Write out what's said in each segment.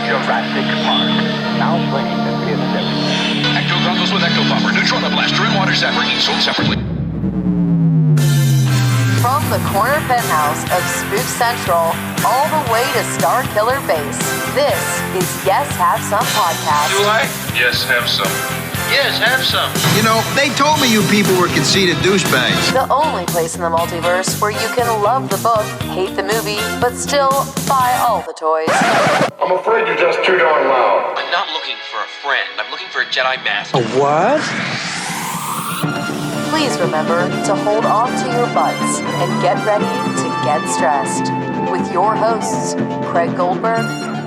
Jurassic Park. Now playing the fifth episode. Ecto goggles with Ecto Bomber, neutron blaster, and water zapper, each sold separately. From the corner penthouse of Spook Central all the way to Star Killer Base, this is Yes Have Some Podcast. Do I? Yes, have some. Yes, have some. You know, they told me you people were conceited douchebags. The only place in the multiverse where you can love the book, hate the movie, but still buy all the toys. I'm afraid you're just too darn loud. I'm not looking for a friend. I'm looking for a Jedi Master. What? Please remember to hold on to your butts and get ready to get stressed. With your hosts, Craig Goldberg,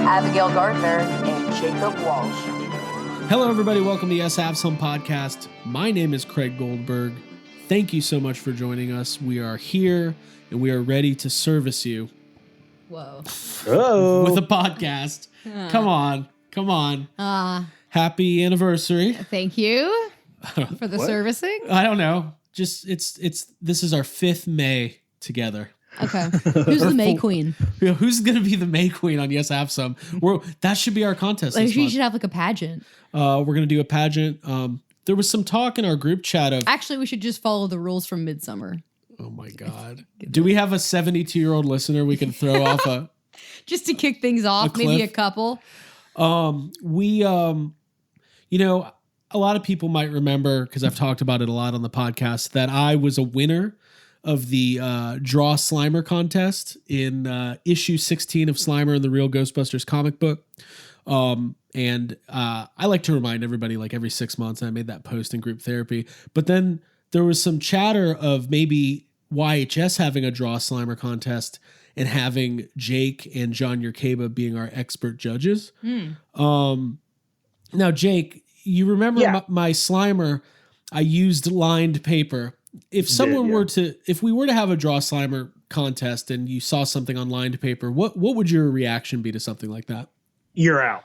Abigail Gardner, and Jacob Walsh. Hello, everybody. Welcome to Yes Have Some Podcast. My name is Craig Goldberg. Thank you so much for joining us. We are here and we are ready to service you. Whoa. Oh. With a podcast. Come on. Happy anniversary. Thank you for the servicing. I don't know. Just this is our 5th May together. Okay. Who's the May Queen? Who's going to be the May Queen on Yes Have Some? That should be our contest. Like, we should have like a pageant. We're going to do a pageant. There was some talk in our group chat of... Actually, we should just follow the rules from Midsummer. Oh my God. Do we have a 72-year-old listener we can throw off a... Just to kick things off, maybe a couple. A lot of people might remember, because I've talked about it a lot on the podcast, that I was a winner of the Draw Slimer contest in issue 16 of Slimer and the Real Ghostbusters comic book. And I like to remind everybody, like every 6 months, I made that post in group therapy. But then there was some chatter of maybe YHS having a Draw Slimer contest and having Jake and John Yerkeba being our expert judges. Now, Jake, you remember my Slimer, I used lined paper. If if we were to have a Draw Slimer contest and you saw something on lined paper, what would your reaction be to something like that? You're out.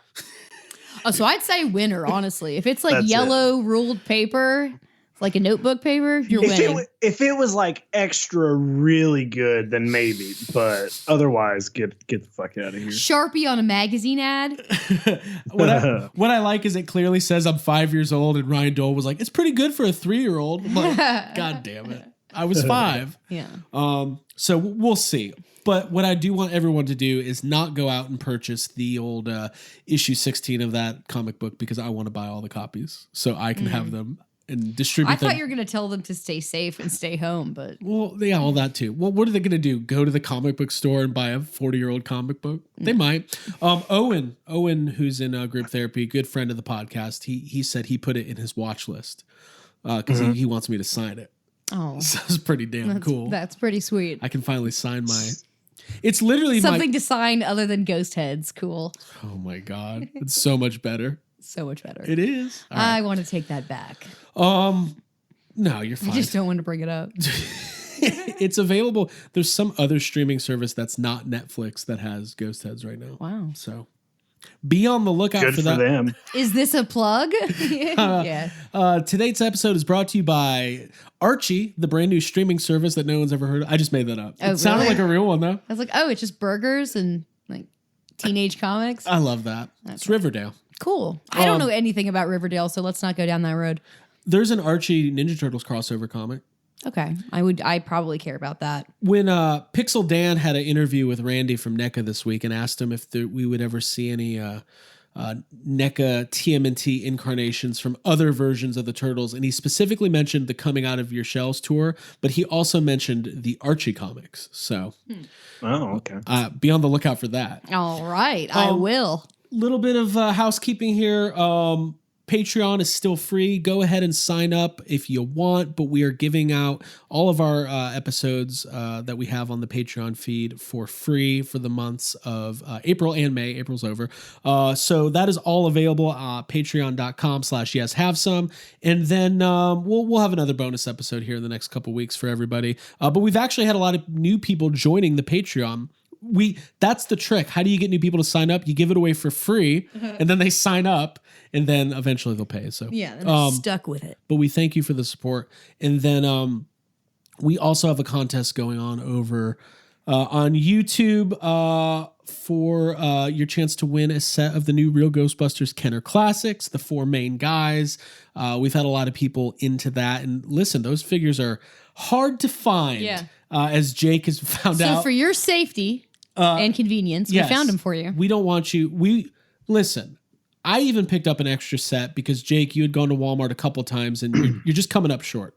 Oh, so I'd say winner, honestly. If it's like yellow ruled paper, like a notebook paper, you're winning. If it was like extra really good, then maybe. But otherwise, get the fuck out of here. Sharpie on a magazine ad. What I like is it clearly says I'm 5 years old, and Ryan Dole was like, it's pretty good for a 3-year-old. I'm like, God damn it. I was 5. Yeah. So we'll see. But what I do want everyone to do is not go out and purchase the old issue 16 of that comic book, because I want to buy all the copies so I can have them and distribute them. I thought you were going to tell them to stay safe and stay home, but... Well, yeah, all that too. Well, what are they going to do? Go to the comic book store and buy a 40-year-old comic book? They might. Owen, who's in group therapy, good friend of the podcast, he said he put it in his watch list because he wants me to sign it. Oh. So it's pretty damn cool. That's pretty sweet. I can finally sign my... It's literally something to sign other than ghost heads. Cool. Oh my God. It's so much better. So much better. It is. I want to take that back. No, you're fine. I just don't want to bring it up. It's available. There's some other streaming service that's not Netflix that has ghost heads right now. Wow. So be on the lookout Good for that. them. Is this a plug? Yeah. Today's episode is brought to you by Archie, the brand new streaming service that no one's ever heard of. I just made that up. Oh, it sounded really? like a real one, though. I was like, oh, it's just burgers and like teenage comics. I love that. Okay. It's Riverdale. Cool. I don't know anything about Riverdale, so let's not go down that road. There's an Archie Ninja Turtles crossover comic. Okay. I probably care about that. When Pixel Dan had an interview with Randy from NECA this week and asked him if we would ever see any NECA TMNT incarnations from other versions of the Turtles, and he specifically mentioned the Coming Out of Your Shells tour, but he also mentioned the Archie comics. So, okay. Be on the lookout for that. All right, I will. Little bit of housekeeping here. Patreon is still free. Go ahead and sign up if you want, but we are giving out all of our episodes that we have on the Patreon feed for free for the months of April and May. April's over. So that is all available at patreon.com/yeshavesome. And then we'll have another bonus episode here in the next couple weeks for everybody. But we've actually had a lot of new people joining the Patreon. That's the trick. How do you get new people to sign up? You give it away for free, and then they sign up, and then eventually they'll pay. So yeah, they're stuck with it. But we thank you for the support. And then we also have a contest going on over on YouTube for your chance to win a set of the new Real Ghostbusters Kenner Classics, the 4 main guys. We've had a lot of people into that. And listen, those figures are hard to find, as Jake has found out. So for your safety and convenience, yes, we found them for you. We don't want you. Listen, I even picked up an extra set because, Jake, you had gone to Walmart a couple times and you're just coming up short.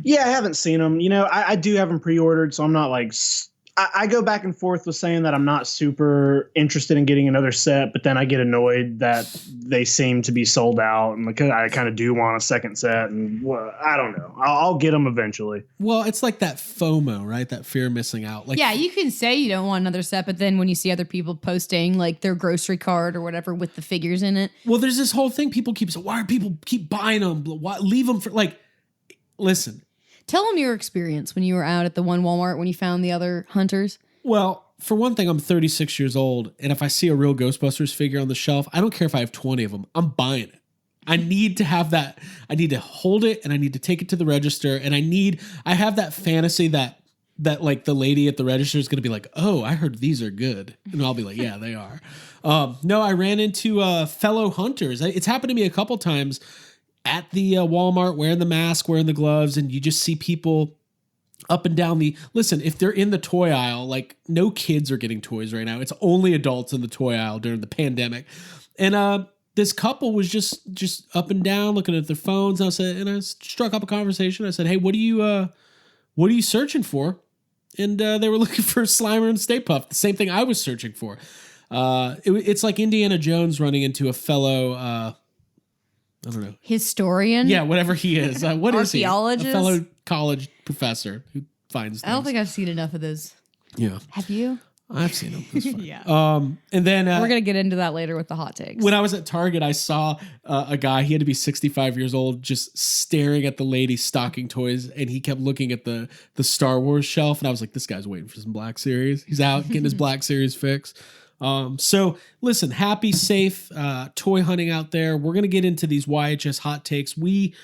Yeah, I haven't seen them. You know, I do have them pre-ordered, so I'm not like... I go back and forth with saying that I'm not super interested in getting another set, but then I get annoyed that they seem to be sold out, and because I kind of do want a second set, and well, I don't know. I'll get them eventually. Well, it's like that FOMO, right? That fear of missing out. Like, yeah, you can say you don't want another set, but then when you see other people posting like their grocery cart or whatever with the figures in it. Well, there's this whole thing people keep saying, why are people keep buying them? Why leave them for, like, listen. Tell them your experience when you were out at the one Walmart when you found the other hunters. Well, for one thing, I'm 36 years old, and if I see a real Ghostbusters figure on the shelf, I don't care if I have 20 of them. I'm buying it. I need to have that. I need to hold it, and I need to take it to the register, and I have that fantasy that like the lady at the register is going to be like, oh, I heard these are good. And I'll be like, yeah, they are. No, I ran into fellow hunters. It's happened to me a couple times at the Walmart, wearing the mask, wearing the gloves, and you just see people up and down listen, if they're in the toy aisle, like, no kids are getting toys right now. It's only adults in the toy aisle during the pandemic. And this couple was just up and down looking at their phones. And I struck up a conversation. I said, hey, what are you searching for? And they were looking for Slimer and Stay Puft, the same thing I was searching for. It's like Indiana Jones running into a fellow... I don't know. Historian? Yeah, whatever he is. What is he? Archaeologist? A fellow college professor who finds things. I don't think I've seen enough of those. Yeah. Have you? I've seen them. That's fine. Yeah. And then... we're going to get into that later with the hot takes. When I was at Target, I saw a guy, he had to be 65 years old, just staring at the lady stocking toys, and he kept looking at the Star Wars shelf, and I was like, this guy's waiting for some Black Series. He's out getting his Black Series fix. So listen, happy, safe, toy hunting out there. We're going to get into these YHS hot takes. We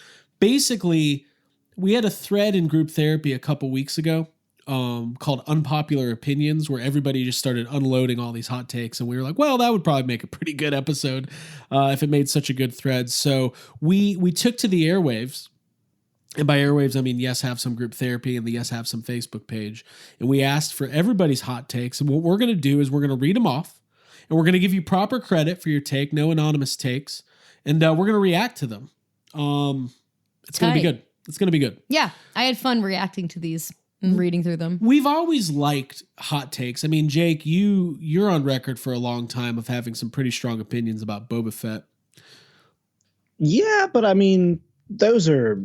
had a thread in group therapy a couple weeks ago, called Unpopular Opinions, where everybody just started unloading all these hot takes. And we were like, well, that would probably make a pretty good episode, if it made such a good thread. So we took to the airwaves. And by airwaves, I mean, Yes Have Some group therapy and the Yes Have Some Facebook page. And we asked for everybody's hot takes. And what we're going to do is we're going to read them off. And we're going to give you proper credit for your take, no anonymous takes. And we're going to react to them. It's going to be good. It's going to be good. Yeah, I had fun reacting to these and reading through them. We've always liked hot takes. I mean, Jake, you're on record for a long time of having some pretty strong opinions about Boba Fett. Yeah, but I mean, they're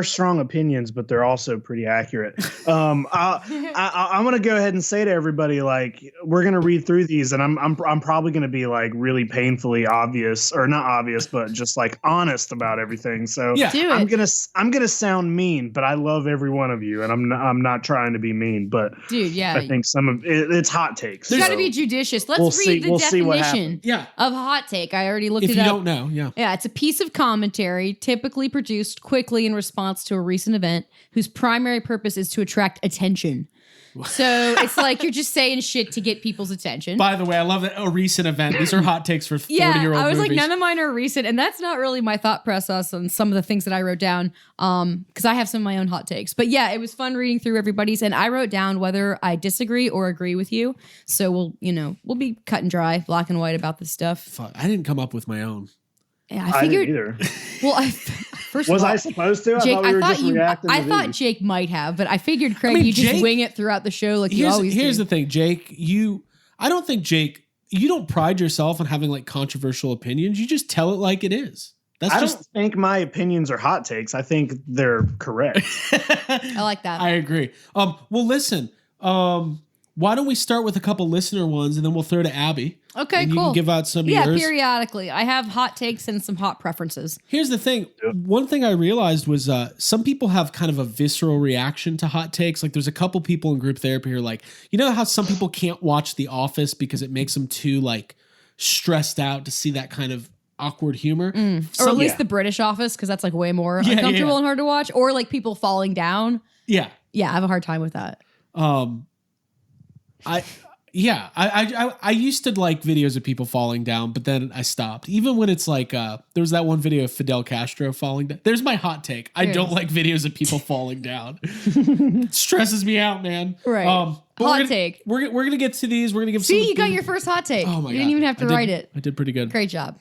strong opinions, but they're also pretty accurate. I'm going to go ahead and say to everybody, like, we're going to read through these, and I'm probably going to be like really painfully obvious, or not obvious, but just like honest about everything. So yeah, I'm gonna sound mean, but I love every one of you, and I'm not trying to be mean, but dude, yeah, I think some of it's hot takes. You got to be judicious. Let's read the definition of hot take. I already looked it up. If you don't know, yeah, it's a piece of commentary typically produced quickly in response to a recent event whose primary purpose is to attract attention. So it's like you're just saying shit to get people's attention. By the way, I love that a recent event. These are hot takes for 40-year-old I was movies. like, none of mine are recent, and that's not really my thought process on some of the things that I wrote down, because I have some of my own hot takes. But yeah, it was fun reading through everybody's, and I wrote down whether I disagree or agree with you. So we'll be cut and dry, black and white about this stuff. Fuck, I didn't come up with my own. Yeah, I figured. I didn't either. Well, first of all, I supposed to? Jake, I thought Jake might have, but I figured Craig, you just wing it throughout the show like you always do. Here's the thing, Jake. I don't think Jake. You don't pride yourself on having like controversial opinions. You just tell it like it is. I don't think my opinions are hot takes. I think they're correct. I like that. I agree. Well, listen. Why don't we start with a couple listener ones, and then we'll throw to Abbey. Okay, and cool. You can give out some of yours. Yeah, periodically. I have hot takes and some hot preferences. Here's the thing. One thing I realized was some people have kind of a visceral reaction to hot takes. Like, there's a couple people in group therapy who are like, you know how some people can't watch The Office because it makes them too like stressed out to see that kind of awkward humor. Or at least the British Office, because that's like way more uncomfortable and hard to watch. Or like people falling down. Yeah. Yeah, I have a hard time with that. I used to like videos of people falling down, but then I stopped. Even when it's like, there was that one video of Fidel Castro falling down. There's my hot take. I don't like videos of people falling down. It stresses me out, man. Right. Hot take. We're gonna get to these. We're gonna give. See, you got your first hot take. Oh my God. You didn't even have to write it. I did pretty good. Great job.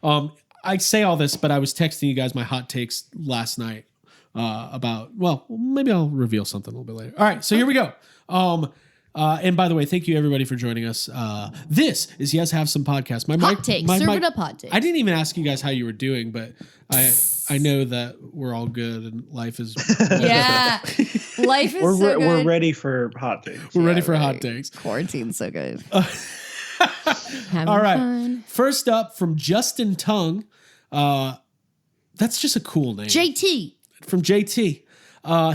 I say all this, but I was texting you guys my hot takes last night about. Well, maybe I'll reveal something a little bit later. All right, so here we go. And by the way, thank you everybody for joining us. This is Yes Have Some Podcast. Hot take. Serve it up, hot take. I didn't even ask you guys how you were doing, but I know that we're all good and life is. Yeah, life is so good. We're ready for hot takes. We're ready for hot takes. Quarantine's so good. All right. Fun. First up from Justin Tung. That's just a cool name. JT. From JT.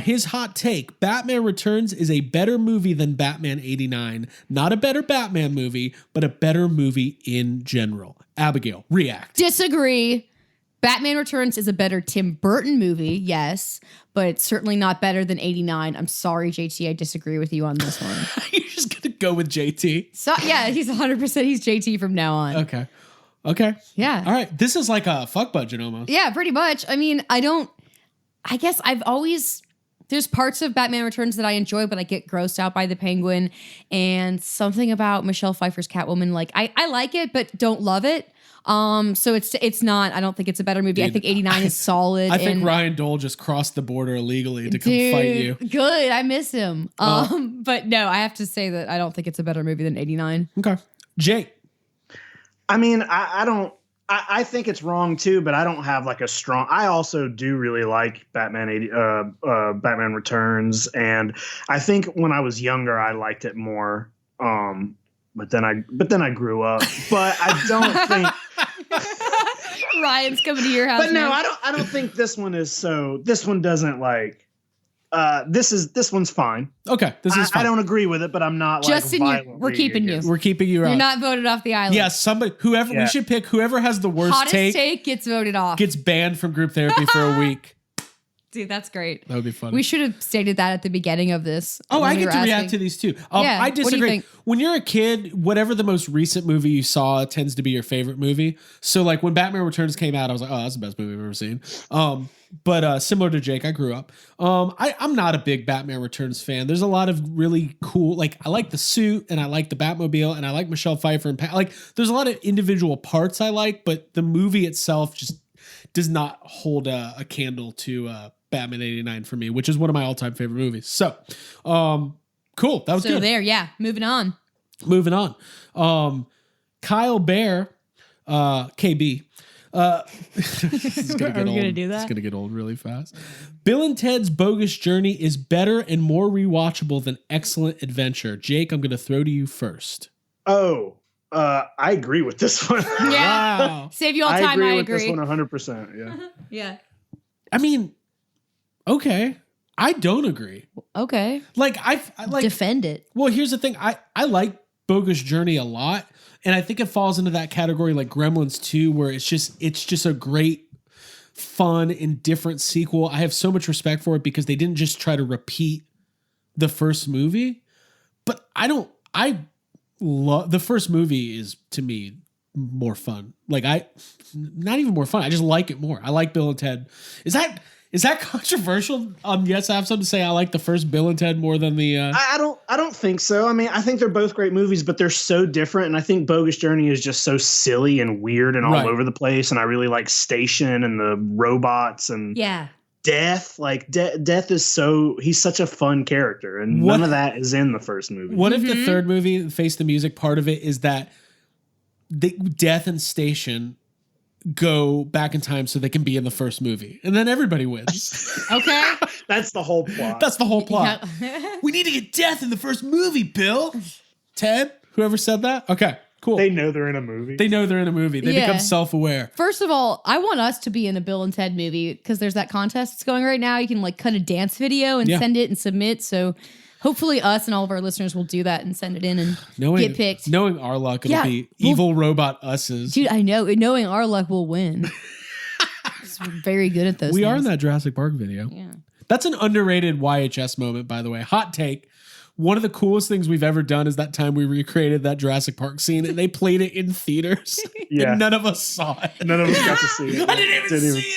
His hot take, Batman Returns is a better movie than Batman 89. Not a better Batman movie, but a better movie in general. Abigail, react. Disagree. Batman Returns is a better Tim Burton movie, yes, but it's certainly not better than 89. I'm sorry, JT, I disagree with you on this one. You're just going to go with JT? So, yeah, he's 100%. He's JT from now on. Okay. Yeah. All right. This is like a fuck budget almost. Yeah, pretty much. I mean, I guess there's parts of Batman Returns that I enjoy, but I get grossed out by the Penguin, and something about Michelle Pfeiffer's Catwoman. Like I like it, but don't love it. So it's not, I don't think it's a better movie. Dude, I think 89 is solid. I think Ryan Dole just crossed the border illegally to come fight you. Good. I miss him. But no, I have to say that I don't think it's a better movie than 89. Okay. Jake. I mean, I think it's wrong too, but I don't have like a strong. I also do really like Batman Returns, and I think when I was younger, I liked it more. But then I grew up. But I don't think Ryan's coming to your house. But no, I don't think this one is so. This one doesn't like. This one's fine. Okay, this is fine. I don't agree with it, but I'm not Justin, like we're keeping you. We're keeping you out. You're not voted off the island. Yeah, we should pick whoever has the worst hottest take gets voted off. Gets banned from group therapy for a week. Dude, that's great. That would be fun. We should have stated that at the beginning of this. Oh, I get to react to these too. I disagree. When you're a kid, whatever the most recent movie you saw tends to be your favorite movie. So like when Batman Returns came out, I was like, oh, that's the best movie I've ever seen. But similar to Jake, I grew up. I'm not a big Batman Returns fan. There's a lot of really cool, like I like the suit and I like the Batmobile and I like Michelle Pfeiffer and like there's a lot of individual parts I like, but the movie itself just does not hold a candle to Batman 89 for me, which is one of my all-time favorite movies. So, cool. That was good. So there, yeah. Moving on. Kyle Bear, KB. This is gonna get old. Gonna do that? It's gonna get old really fast. Bill and Ted's Bogus Journey is better and more rewatchable than Excellent Adventure. Jake, I'm gonna throw to you first. Oh, I agree with this one. Yeah. Wow. Save you all time. I agree with this one 100%. Yeah. Yeah. I mean, okay. I don't agree. Okay. Like I like defend it. Well, here's the thing. I like Bogus Journey a lot, and I think it falls into that category like Gremlins 2, where it's just a great, fun and different sequel. I have so much respect for it because they didn't just try to repeat the first movie, but I love the first movie is to me more fun. Like not even more fun. I just like it more. I like Bill and Ted. Is that controversial? Yes, I have something to say. I like the first Bill and Ted more than the. I don't think so. I mean, I think they're both great movies, but they're so different. And I think Bogus Journey is just so silly and weird and all over the place. And I really like Station and the robots and Death. Like Death is he's such a fun character, and none of that is in the first movie. What if the third movie, Face the Music, part of it is that Death and Station go back in time so they can be in the first movie, and then everybody wins. Okay. That's the whole plot. That's the whole plot. Yeah. We need to get Death in the first movie, Bill. Ted, whoever said that? Okay, cool. They know they're in a movie. They become self-aware. First of all, I want us to be in a Bill and Ted movie because there's that contest that's going right now. You can like cut a dance video and send it and submit. So hopefully us and all of our listeners will do that and send it in and get picked. Knowing our luck, it'll be evil robot us's. Dude, I know. Knowing our luck, we'll win. We're very good at those We are in that Jurassic Park video. Yeah. That's an underrated YHS moment, by the way. Hot take. one of the coolest things we've ever done is that time we recreated that Jurassic Park scene and they played it in theaters. And none of us saw it. None of us got to see it. I didn't even see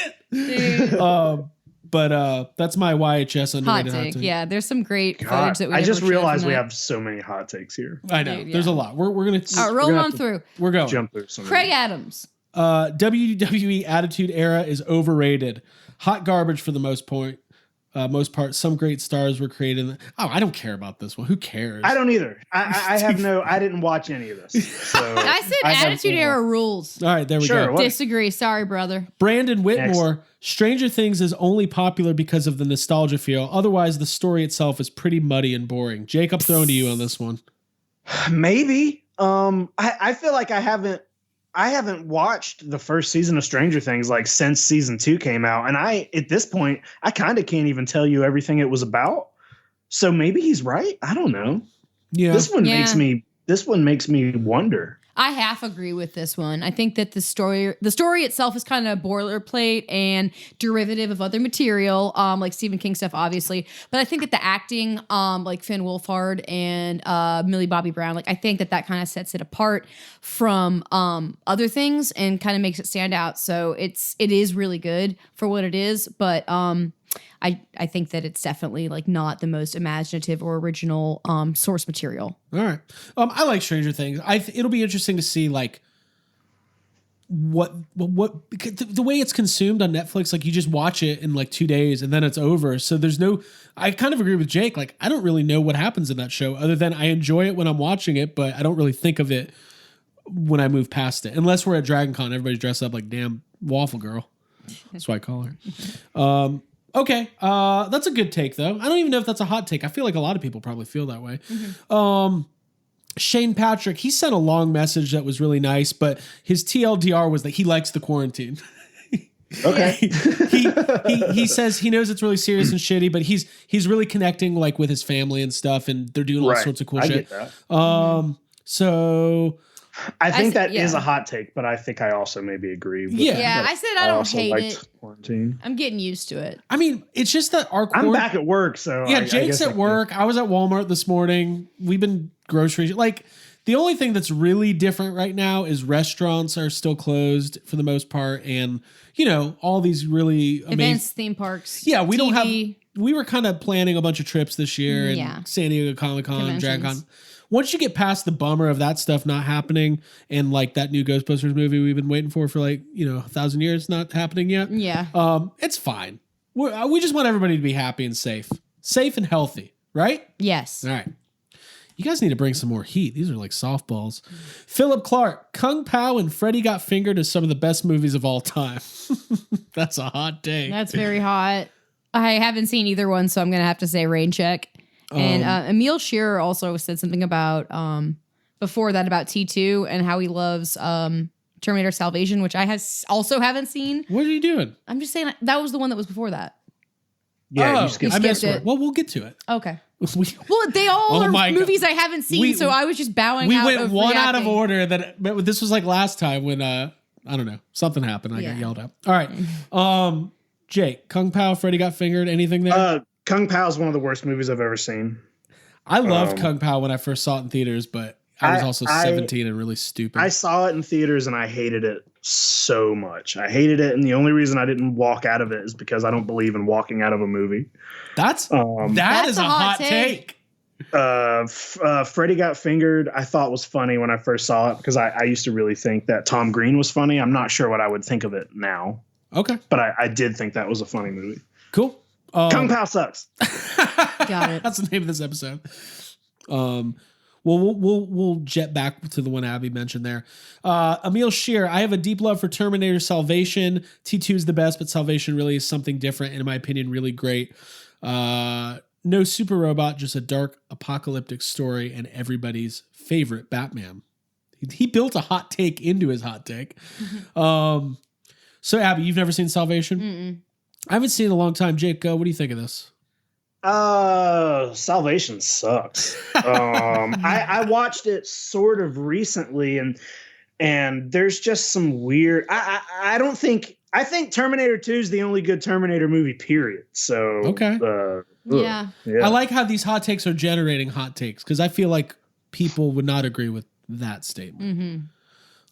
it. But that's my YHS underrated hot take. Yeah, there's some great footage that we I just realized we have so many hot takes here. I know. Dude, there's a lot. We're going to roll on through. We're going. Jump through some. Craig Adams. WWE Attitude Era is overrated. Hot garbage for the most part. Some great stars were created. I don't care about this one. Who cares? I don't either. I didn't watch any of this. So I said Attitude Era rules. All right, there we go. Disagree. Sorry, brother. Brandon Whitmore. Stranger Things is only popular because of the nostalgia feel. Otherwise, the story itself is pretty muddy and boring. Jake, I'm throwing to you on this one. Maybe. I feel like I haven't watched the first season of Stranger Things like since season 2 came out. And at this point, I kind of can't even tell you everything it was about. So maybe he's right. I don't know. Yeah. This one makes me wonder. I half agree with this one. I think that the story itself is kind of boilerplate and derivative of other material, like Stephen King stuff, obviously. But I think that the acting, like Finn Wolfhard and Millie Bobby Brown, like I think that kind of sets it apart from other things and kind of makes it stand out. So it is really good for what it is, but I think that it's definitely like not the most imaginative or original source material. All right. I like Stranger Things. It'll be interesting to see like what the way it's consumed on Netflix. Like you just watch it in like 2 days and then it's over. So I kind of agree with Jake. Like I don't really know what happens in that show other than I enjoy it when I'm watching it, but I don't really think of it when I move past it. Unless we're at Dragon Con, everybody's dressed up like damn Waffle Girl. That's what I call her. Okay, that's a good take, though. I don't even know if that's a hot take. I feel like a lot of people probably feel that way. Mm-hmm. Shane Patrick, he sent a long message that was really nice, but his TLDR was that he likes the quarantine. Okay. he says he knows it's really serious and shitty, but he's really connecting like with his family and stuff, and they're doing all sorts of cool shit. Get that. So I think that is a hot take, but I think I also maybe agree with that. I said I don't hate it. Quarantine. I'm getting used to it. I mean, it's just that I'm back at work, so Jake's at work. I was at Walmart this morning. We've been grocery like the only thing that's really different right now is restaurants are still closed for the most part, and all these really events, theme parks. Yeah, we don't have. We were kind of planning a bunch of trips this year, and San Diego Comic-Con, Dragon Con. Once you get past the bummer of that stuff not happening and like that new Ghostbusters movie we've been waiting for like, 1,000 years not happening yet. Yeah. It's fine. We just want everybody to be happy and safe and healthy, right? Yes. All right. You guys need to bring some more heat. These are like softballs. Philip Clark, Kung Pao and Freddy Got Fingered is some of the best movies of all time. That's a hot take. That's very hot. I haven't seen either one, so I'm going to have to say rain check. And Emil Shearer also said something about before that about T2 and how he loves Terminator Salvation, which I also haven't seen. What are you doing? I'm just saying that was the one that was before that. Yeah, you skipped it. Well, we'll get to it. Okay. Well, they all are movies I haven't seen, so I was just bowing out. We went one out of order. But this was like last time when I don't know, something happened. I got yelled at. All right, Jake, Kung Pao, Freddy Got Fingered. Anything there? Kung Pao is one of the worst movies I've ever seen. I loved Kung Pao when I first saw it in theaters, but I was also 17 and really stupid. I saw it in theaters and I hated it so much. I hated it, and the only reason I didn't walk out of it is because I don't believe in walking out of a movie. That is a hot take. Freddy Got Fingered I thought was funny when I first saw it because I used to really think that Tom Green was funny. I'm not sure what I would think of it now. Okay. But I did think that was a funny movie. Cool. Kung Pao sucks. Got it. That's the name of this episode. We'll jet back to the one Abbey mentioned there. Emil Shear, I have a deep love for Terminator Salvation. T2 is the best, but Salvation really is something different, and in my opinion, really great. No super robot, just a dark apocalyptic story and everybody's favorite Batman. He built a hot take into his hot take. So Abbey, you've never seen Salvation? Mm-mm. I haven't seen it in a long time. Jake, what do you think of this? Salvation sucks. I watched it sort of recently, and there's just some weird. I think Terminator 2 is the only good Terminator movie. Period. So okay. Yeah. I like how these hot takes are generating hot takes because I feel like people would not agree with that statement. Mm-hmm.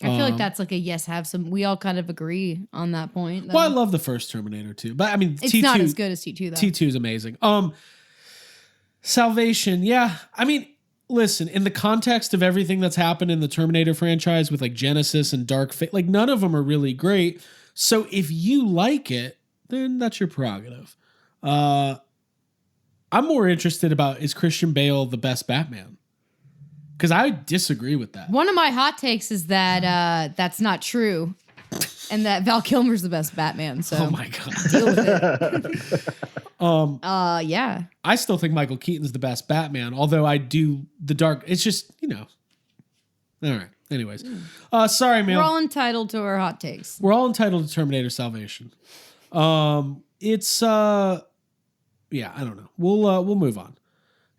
I feel like that's like a yes, have some. We all kind of agree on that point. Though. Well, I love the first Terminator too, but I mean, it's not as good as T2 though. T2 is amazing. Salvation, yeah. I mean, listen, in the context of everything that's happened in the Terminator franchise with like Genesis and Dark Fate, like none of them are really great. So if you like it, then that's your prerogative. I'm more interested about, is Christian Bale the best Batman? Because I disagree with that. One of my hot takes is that that's not true, and that Val Kilmer's the best Batman. So oh my god, deal with it. Yeah. I still think Michael Keaton's the best Batman. Although I do the Dark. It's just All right. Anyways, sorry, man. We're all entitled to our hot takes. We're all entitled to Terminator Salvation. It's I don't know. We'll move on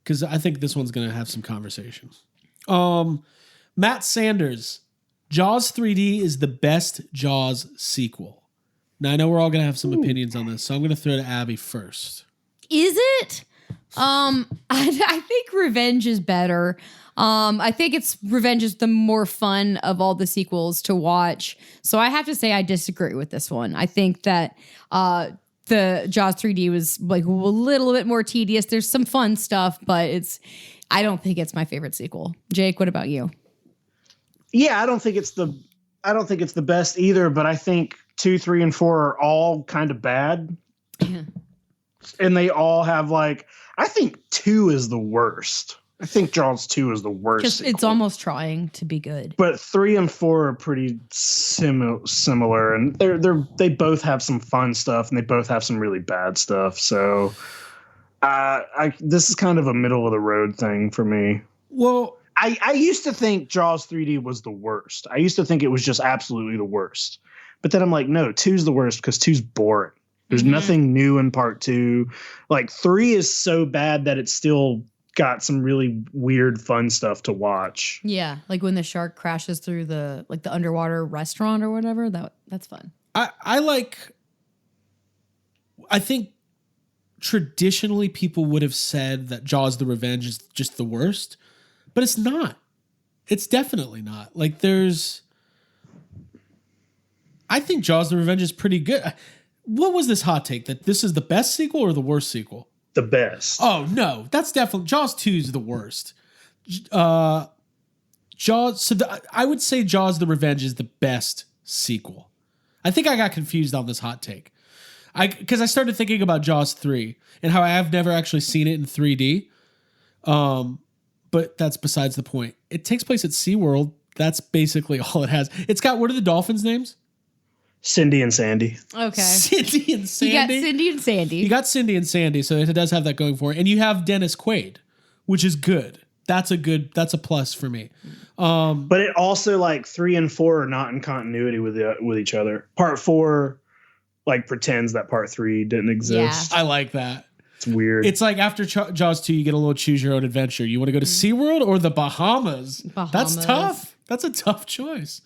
because I think this one's gonna have some conversation. Matt Sanders, Jaws 3D is the best Jaws sequel. Now I know we're all gonna have some opinions on this, so I'm gonna throw to Abby first. Is it? I think Revenge is better. I think Revenge is the more fun of all the sequels to watch. So I have to say I disagree with this one. I think that the Jaws 3D was like a little bit more tedious. There's some fun stuff, but I don't think it's my favorite sequel. Jake, what about you? Yeah, I don't think it's the best either, but I think 2, 3, and 4 are all kind of bad. And they all have I think 2 is the worst. I think Jaws 2 is the worst. Because it's almost trying to be good. But 3 and 4 are pretty similar, and they both have some fun stuff, and they both have some really bad stuff. So, this is kind of a middle of the road thing for me. Well, I used to think Jaws 3D was the worst. I used to think it was just absolutely the worst. But then I'm like, no, 2's the worst because 2's boring. There's nothing new in part 2. 3 is so bad that it's still got some really weird, fun stuff to watch. Yeah, like when the shark crashes through the underwater restaurant or whatever. That's fun. I think traditionally people would have said that Jaws: The Revenge is just the worst, but it's not. It's definitely not. I think Jaws: The Revenge is pretty good. What was this hot take that this is the best sequel or the worst sequel? The best. Oh no, that's definitely Jaws 2 is the worst. I would say Jaws: The Revenge is the best sequel. I think I got confused on this hot take. Because I started thinking about Jaws 3 and how I have never actually seen it in 3D. But that's besides the point. It takes place at SeaWorld. That's basically all it has. It's got, what are the dolphins' names? Cindy and Sandy. Okay. Cindy and Sandy. You got Cindy and Sandy. You got Cindy and Sandy, so it does have that going for it. And you have Dennis Quaid, which is good. That's a plus for me. But it also 3 and 4 are not in continuity with each other. Part 4 pretends that part 3 didn't exist. Yeah. I like that. It's weird. It's like after Jaws 2, you get a little choose your own adventure. You want to go to SeaWorld or the Bahamas? That's tough. That's a tough choice.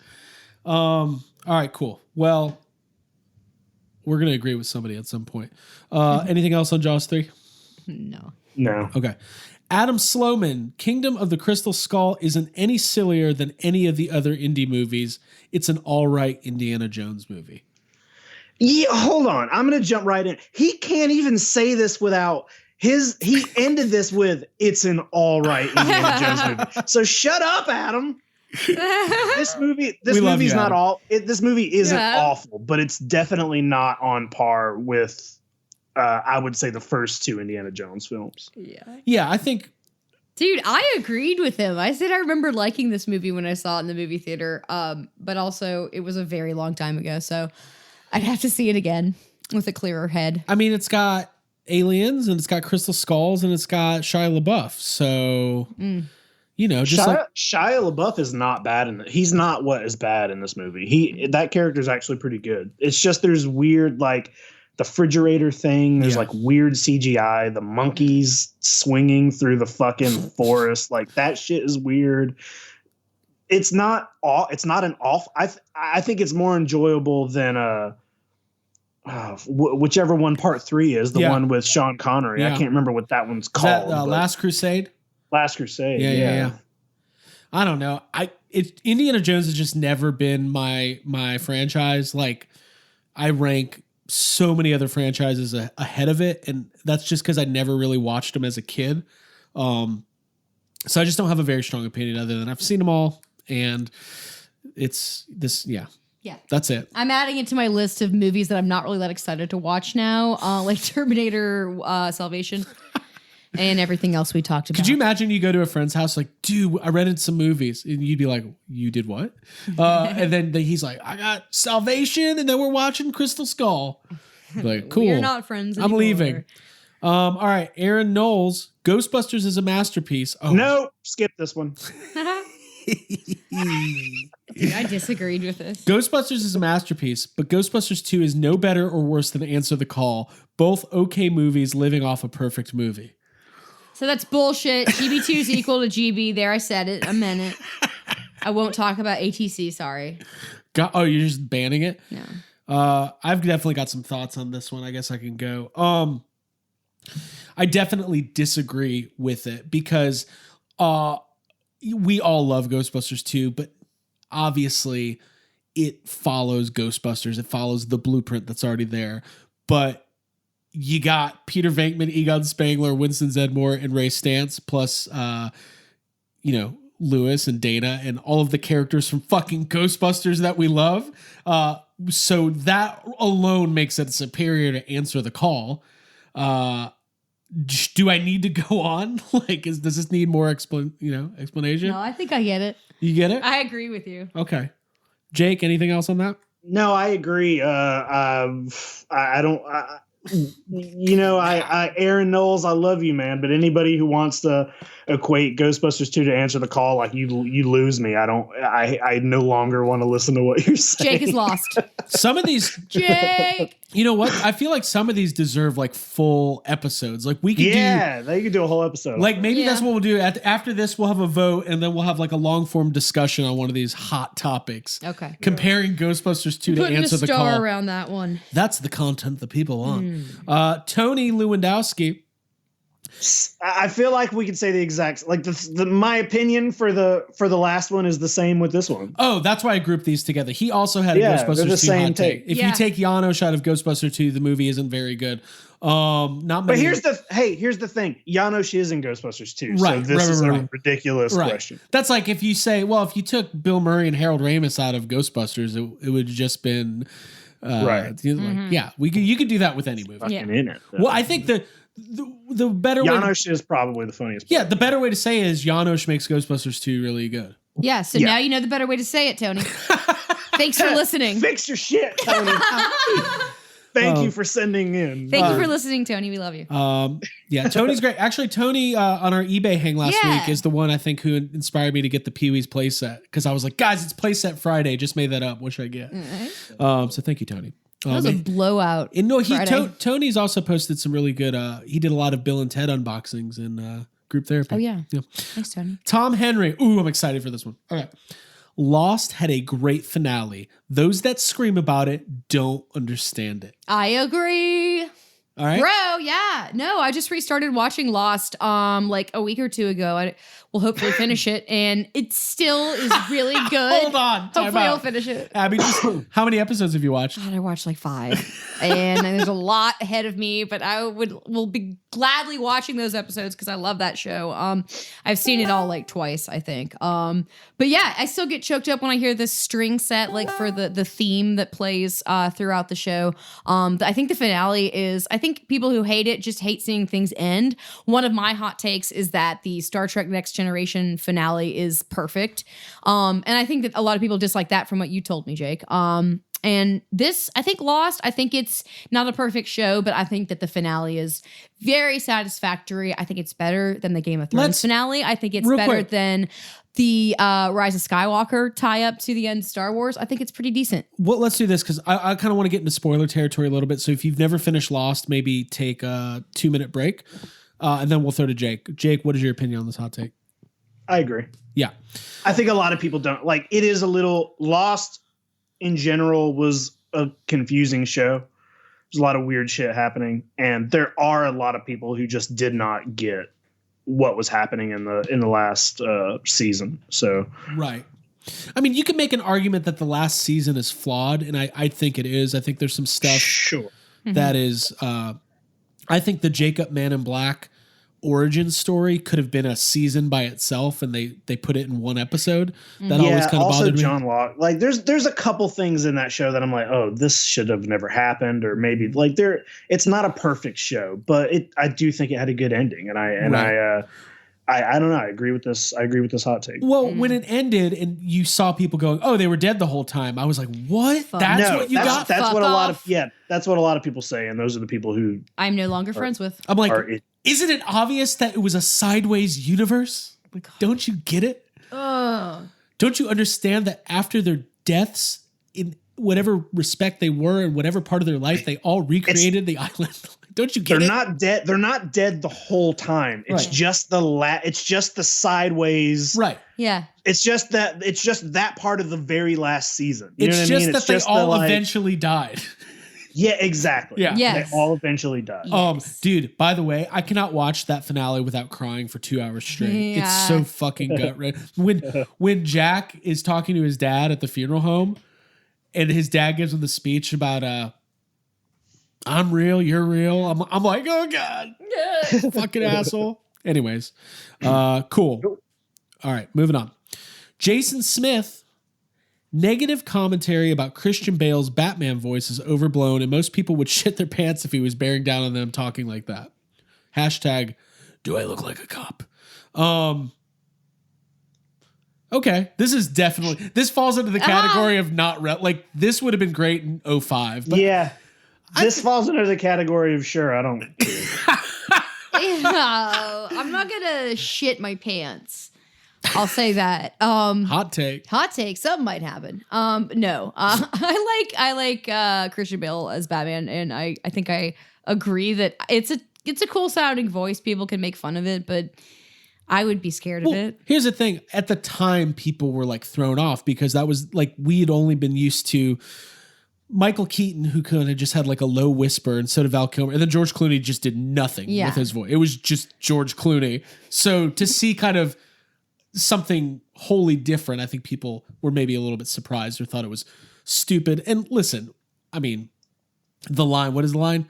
All right, cool. Well, we're going to agree with somebody at some point. Anything else on Jaws 3? No. Okay. Adam Sloman, Kingdom of the Crystal Skull isn't any sillier than any of the other indie movies. It's an all right Indiana Jones movie. Yeah, hold on. I'm going to jump right in. He can't even say this without he ended this with, it's an all right Indiana Jones movie. So shut up, Adam. This movie isn't awful, but it's definitely not on par with I would say the first 2 Indiana Jones films. Yeah, I think, dude, I agreed with him. I said I remember liking this movie when I saw it in the movie theater, but also it was a very long time ago, so I'd have to see it again with a clearer head. I mean, it's got aliens and it's got crystal skulls and it's got Shia LaBeouf, so Shia LaBeouf is not bad he's not what is bad in this movie. That character is actually pretty good. It's just there's weird the refrigerator thing. There's weird CGI. The monkeys swinging through the fucking forest. That shit is weird. It's not an awful. I think it's more enjoyable than whichever one part 3 is, the one with Sean Connery. I can't remember what that one's called. Is that Last Crusade? Last Crusade. Yeah. I don't know. Indiana Jones has just never been my franchise. Like, I rank so many other franchises ahead of it, and that's just because I never really watched them as a kid. So I just don't have a very strong opinion other than I've seen them all, and it's this. Yeah, that's it. I'm adding it to my list of movies that I'm not really that excited to watch now, like Terminator Salvation. And everything else we talked about. Could you imagine you go to a friend's house like, dude, I rented some movies. And you'd be like, you did what? And then he's like, I got Salvation. And then we're watching Crystal Skull. Like, cool. We're not friends anymore. I'm leaving. All right. Aaron Knowles, Ghostbusters is a masterpiece. Oh. No, skip this one. Dude, I disagreed with this. Ghostbusters is a masterpiece, but Ghostbusters 2 is no better or worse than Answer the Call. Both okay movies living off a perfect movie. So that's bullshit. GB2 is equal to GB. There, I said it. I meant it. I won't talk about ATC. Sorry. Oh, you're just banning it? No. I've definitely got some thoughts on this one. I guess I can go. I definitely disagree with it because we all love Ghostbusters 2, but obviously it follows Ghostbusters. It follows the blueprint that's already there. But you got Peter Venkman, Egon Spengler, Winston Zeddemore, and Ray Stantz, plus, Lewis and Dana and all of the characters from fucking Ghostbusters that we love. So that alone makes it superior to Answer the Call. Do I need to go on? Like, does this need more explanation? No, I think I get it. You get it? I agree with you. Okay. Jake, anything else on that? No, I agree. I don't. Aaron Knowles, I love you, man. But anybody who wants to equate Ghostbusters 2 to Answer the Call, like you lose me. I no longer want to listen to what you're saying. Jake is lost. Some of these, Jake. You know what? I feel like some of these deserve like full episodes. Like we could they could do a whole episode. Like maybe that's what we'll do. After this, we'll have a vote, and then we'll have like a long form discussion on one of these hot topics. Okay. Comparing Ghostbusters 2 to Answer the Call. Putting a star around that one. That's the content that people want. Tony Lewandowski. I feel like we could say the exact my opinion for the last one is the same with this one. Oh, that's why I grouped these together. He also had a Ghostbusters 2 hot take. If you take Janosch out of Ghostbusters 2, the movie isn't very good. But here's the thing. Janosch is in Ghostbusters 2. Right. So this is a ridiculous question. That's like if you say, well, if you took Bill Murray and Harold Ramis out of Ghostbusters, it would have just been right. You could do that with any movie. Well, I think the better Janosch is probably the funniest. Yeah, the better way to say it is Janosch makes Ghostbusters 2 really good. Yeah, so now you know the better way to say it, Tony. Thanks for listening. Fix your shit, Tony. Thank you for sending in. Thank you for listening, Tony. We love you. Tony's great. Actually, Tony on our eBay hang last week is the one I think who inspired me to get the Pee-wee's playset, because I was like, guys, it's playset Friday. Just made that up. What should I get? So thank you, Tony. That was a blowout. And no, Tony's also posted some really good. He did a lot of Bill and Ted unboxings and group therapy. Oh yeah. Thanks, Tony. Tom Henry. Ooh, I'm excited for this one. All right. Lost had a great finale. Those that scream about it don't understand it. I agree. All right. Bro, yeah. No, I just restarted watching Lost like a week or two ago. I will hopefully finish it, and it still is really good. Hold on. Hopefully I'll finish it. Abby, how many episodes have you watched? God, I watched like 5. And there's a lot ahead of me, but I will be gladly watching those episodes because I love that show. I've seen it all like twice, I think. But yeah, I still get choked up when I hear this string set like for the theme that plays throughout the show. I think the finale is, I think people who hate it just hate seeing things end. One of my hot takes is that the Star Trek Next Generation finale is perfect. And I think that a lot of people dislike that from what you told me, Jake. And this, I think Lost, I think it's not a perfect show, but I think that the finale is very satisfactory. I think it's better than the Game of Thrones finale. I think it's better than the Rise of Skywalker tie-up to the end of Star Wars. I think it's pretty decent. Well, let's do this because I kind of want to get into spoiler territory a little bit. So if you've never finished Lost, maybe take a 2-minute break, and then we'll throw to Jake. Jake, what is your opinion on this hot take? I agree. Yeah. I think a lot of people don't. Like, it is a little Lost in general was a confusing show. There's a lot of weird shit happening, and there are a lot of people who just did not get what was happening in the last season. So right. I mean, you can make an argument that the last season is flawed, and I think it is. I think there's some stuff that is. I think the Jacob Man in Black origin story could have been a season by itself, and they put it in one episode. That always kind of bothered me. John Locke, like there's a couple things in that show that I'm like, oh, this should have never happened, or maybe like it's not a perfect show, but I do think it had a good ending, and I don't know. I agree with this hot take. Well, when it ended and you saw people going, "Oh, they were dead the whole time," I was like, "What? That's what you got?" That's what a lot of people say, and those are the people who I'm no longer friends with. I'm like, isn't it obvious that it was a sideways universe? Like, don't you get it? Don't you understand that after their deaths, in whatever respect they were, in whatever part of their life, they all recreated the island? Don't you get it? They're not dead. They're not dead the whole time. It's just it's just the sideways. Right. Yeah. It's just that part of the very last season. You it's just that they all eventually died. Yeah, exactly. Yeah. Yes. They all eventually died. Dude, by the way, I cannot watch that finale without crying for 2 hours straight. Yeah. It's so fucking gut-wrenching. When Jack is talking to his dad at the funeral home, and his dad gives him the speech about I'm real, you're real. I'm like, oh God, fucking asshole. Anyways, cool. All right, moving on. Jason Smith, negative commentary about Christian Bale's Batman voice is overblown, and most people would shit their pants if he was bearing down on them talking like that. Hashtag, do I look like a cop? Okay, this falls into the category of not like this would have been great in 2005. But yeah. This falls under the category of sure, I don't care. I'm not gonna shit my pants. I'll say that. Hot take. Something might happen. No. I like Christian Bale as Batman, and I think I agree that it's a cool sounding voice. People can make fun of it, but I would be scared of it. Here's the thing. At the time, people were like thrown off because that was like we had only been used to Michael Keaton, who kind of just had like a low whisper, and so did Val Kilmer. And then George Clooney just did nothing with his voice. It was just George Clooney. So to see kind of something wholly different, I think people were maybe a little bit surprised or thought it was stupid. And listen, I mean, what is the line?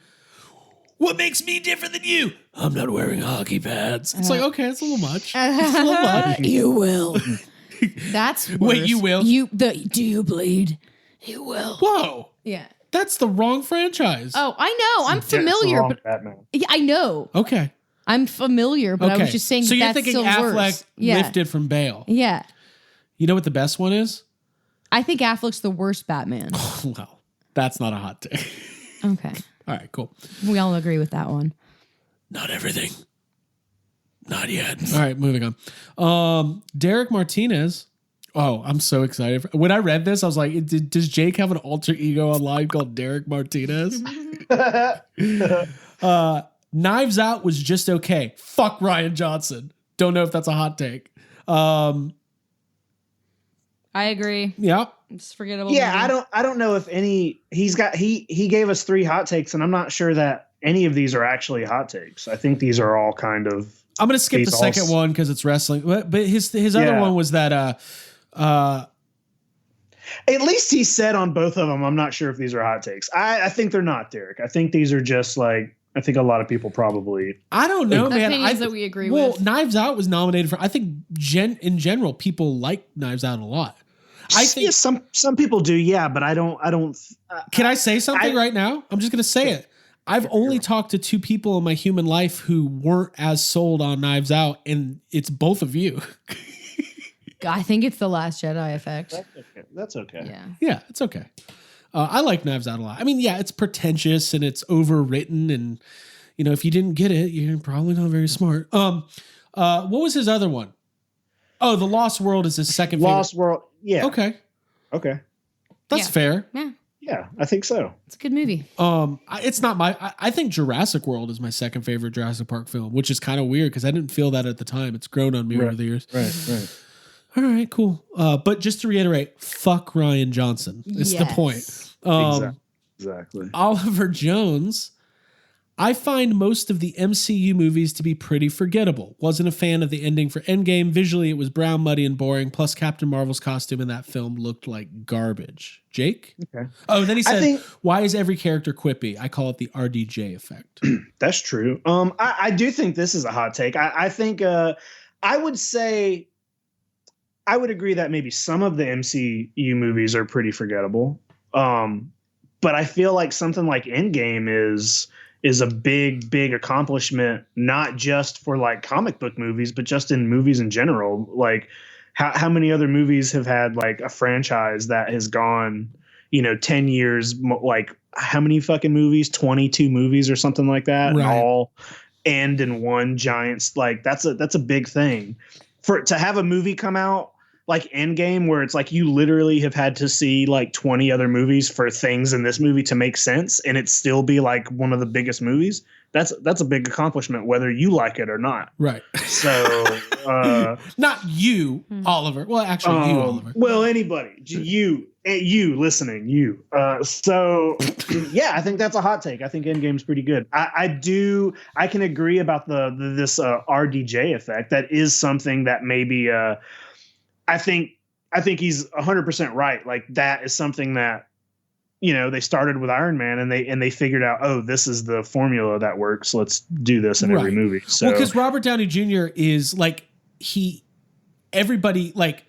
What makes me different than you? I'm not wearing hockey pads. It's like, okay, it's a little much. It's a little much. You will. That's worse. Wait, you will? Do you bleed? You will. Whoa. Yeah. That's the wrong franchise. Oh, I know. I'm familiar, but Batman. Yeah, I know. Okay. I'm familiar, but I was just saying. So you're that's thinking still Affleck worse. lifted from Bale? Yeah. You know what the best one is? I think Affleck's the worst Batman. Well, that's not a hot take. Okay. All right, cool. We all agree with that one. Not everything. Not yet. All right, moving on. Derek Martinez. Oh, I'm so excited. When I read this, I was like, does Jake have an alter ego online called Derek Martinez? Knives Out was just okay. Fuck Rian Johnson. Don't know if that's a hot take. I agree. Yeah. It's forgettable. Yeah, movie. I don't know if any he gave us 3 hot takes, and I'm not sure that any of these are actually hot takes. I think these are all kind of. I'm gonna skip the second one because it's wrestling. But his other one was that at least he said on both of them. I'm not sure if these are hot takes. I think they're not, Derek. I think these are just like. I think a lot of people probably. I don't know, man. Opinions that we agree with. Well, Knives Out was nominated for. I think in general, people like Knives Out a lot. I think some people do, yeah, but I don't. Can I say something right now? I'm just going to say it. I've only talked to 2 people in my human life who weren't as sold on Knives Out, and it's both of you. I think it's the Last Jedi effect. That's okay. Yeah, it's okay. I like Knives Out a lot. I mean, yeah, it's pretentious and it's overwritten, and if you didn't get it, you're probably not very smart. What was his other one? Oh, The Lost World is his second favorite. Lost World, yeah. Okay. That's fair. Yeah, I think so. It's a good movie. It's not I think Jurassic World is my second favorite Jurassic Park film, which is kind of weird because I didn't feel that at the time. It's grown on me over the years. Right. All right, cool. But just to reiterate, fuck Rian Johnson. It's the point. Exactly. Exactly. Oliver Jones. I find most of the MCU movies to be pretty forgettable. Wasn't a fan of the ending for Endgame. Visually, it was brown, muddy, and boring. Plus, Captain Marvel's costume in that film looked like garbage. Jake? Okay. Oh, then he said, why is every character quippy? I call it the RDJ effect. That's true. I do think this is a hot take. I think I would say I would agree that maybe some of the MCU movies are pretty forgettable. But I feel like something like Endgame is a big accomplishment, not just for like comic book movies, but just in movies in general. Like how many other movies have had like a franchise that has gone, 10 years, like how many fucking movies, 22 movies or something like that, right. And all end in one giant, like that's a big thing to have a movie come out like Endgame, where it's like you literally have had to see like 20 other movies for things in this movie to make sense, and it still be like one of the biggest movies. That's a big accomplishment, whether you like it or not. Right. So, not you, Oliver. Well, actually, you, Oliver. Well, anybody, you listening, you. So, yeah, I think that's a hot take. I think Endgame's pretty good. I can agree about this RDJ effect. That is something that maybe. I think he's 100% right. Like that is something that, they started with Iron Man and they figured out, oh, this is the formula that works. Let's do this in every movie. So, well, because Robert Downey Jr. is like everybody like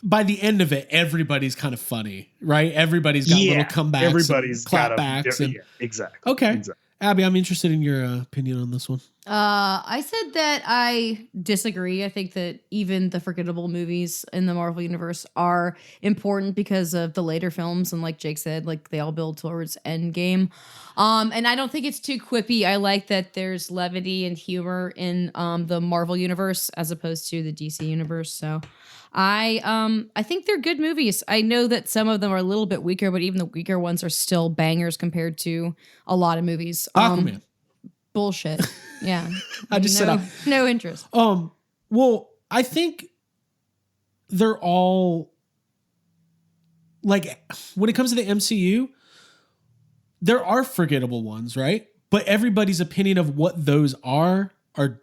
by the end of it, everybody's kind of funny, right? Everybody's got little comebacks, everybody's clapbacks, and exactly. Okay, exactly. Abby, I'm interested in your opinion on this one. I said that I disagree. I think that even the forgettable movies in the Marvel Universe are important because of the later films. And like Jake said, like they all build towards Endgame. And I don't think it's too quippy. I like that there's levity and humor in the Marvel Universe as opposed to the DC Universe. So I think they're good movies. I know that some of them are a little bit weaker, but even the weaker ones are still bangers compared to a lot of movies. Aquaman. Bullshit. Yeah. I just said no interest. Well, I think they're all like when it comes to the MCU, there are forgettable ones, right? But everybody's opinion of what those are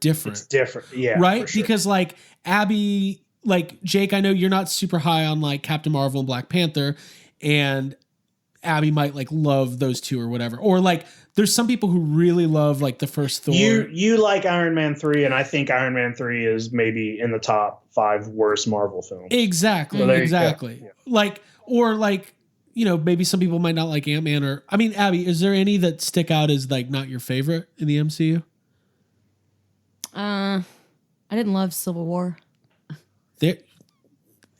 different. It's different. Yeah. Right? Sure. Because like Abby, like Jake, I know you're not super high on like Captain Marvel and Black Panther, and Abby might like love those two or whatever. Or like there's some people who really love like the first Thor. You like Iron Man 3, and I think Iron Man 3 is maybe in the top 5 worst Marvel films. Exactly. So exactly. Yeah. Like, or like, maybe some people might not like Ant-Man or, I mean, Abby, is there any that stick out as like not your favorite in the MCU? I didn't love Civil War.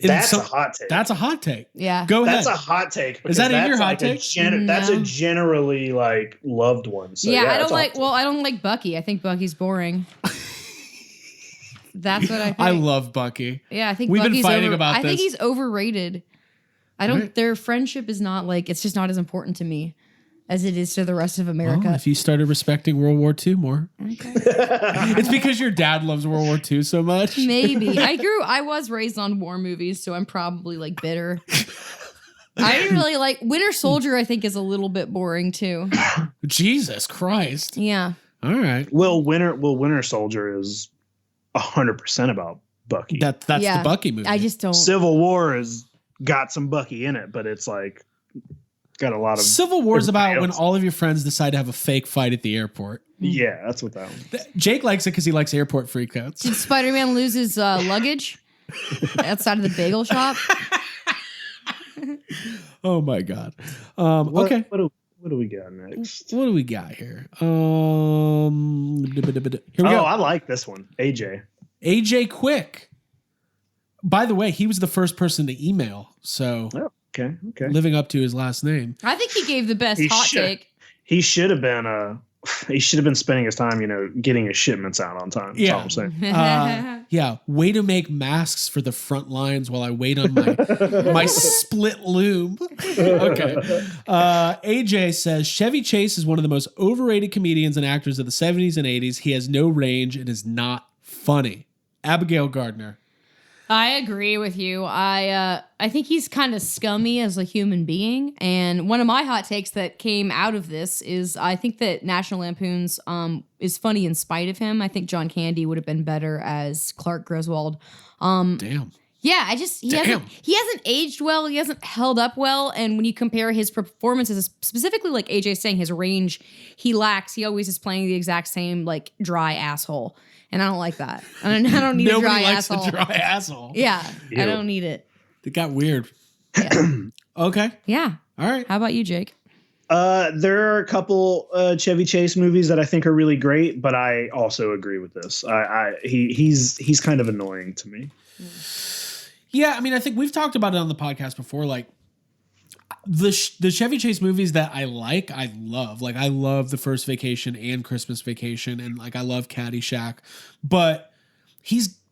That's a hot take. That's a hot take. Yeah. Go ahead. That's a hot take. Is that in your hot take? That's a generally like loved one. So yeah, I don't like Bucky. I think Bucky's boring. That's what I think. I love Bucky. Yeah, I think we've Bucky's been fighting about this. I think he's overrated. Their friendship is not like, it's just not as important to me as it is to the rest of America. Well, if you started respecting World War II more. Okay. It's because your dad loves World War II so much. Maybe. I was raised on war movies, so I'm probably like bitter. I didn't really like Winter Soldier, I think is a little bit boring too. Jesus Christ. Yeah. All right. Well, Winter Soldier is 100% about Bucky. That's the Bucky movie. I just don't. Civil War has got some Bucky in it, but it's like got a lot of Civil War is about when all of your friends decide to have a fake fight at the airport. Yeah, that's what that one. Jake likes it because he likes airport freakouts. Did Spider-Man lose his luggage outside of the bagel shop? Oh my God. Okay. What do we got next? What do we got here? Here we go. I like this one. AJ Quick. By the way, he was the first person to email. So okay. Living up to his last name. I think he gave the best take. He should have been spending his time, getting his shipments out on time. That's all I'm saying. Yeah. Way to make masks for the front lines while I wait on my split loom. Okay. AJ says Chevy Chase is one of the most overrated comedians and actors of the 70s and 80s. He has no range and is not funny. Abigail Gardner. I agree with you. I think he's kind of scummy as a human being. And one of my hot takes that came out of this is I think that National Lampoon's is funny in spite of him. I think John Candy would have been better as Clark Griswold. Damn. Yeah, he hasn't aged well. He hasn't held up well. And when you compare his performances, specifically like AJ's saying, his range, he lacks. He always is playing the exact same like dry asshole. And I don't like that. I don't need a dry asshole. Nobody likes a dry asshole. Yeah, I don't need it. It got weird. Yeah. Okay. Yeah. All right. How about you, Jake? There are a couple Chevy Chase movies that I think are really great, but I also agree with this. He's kind of annoying to me. Yeah, I mean, I think we've talked about it on the podcast before. Like the Chevy Chase movies that I love. Like I love The First Vacation and Christmas Vacation, and like I love Caddyshack. But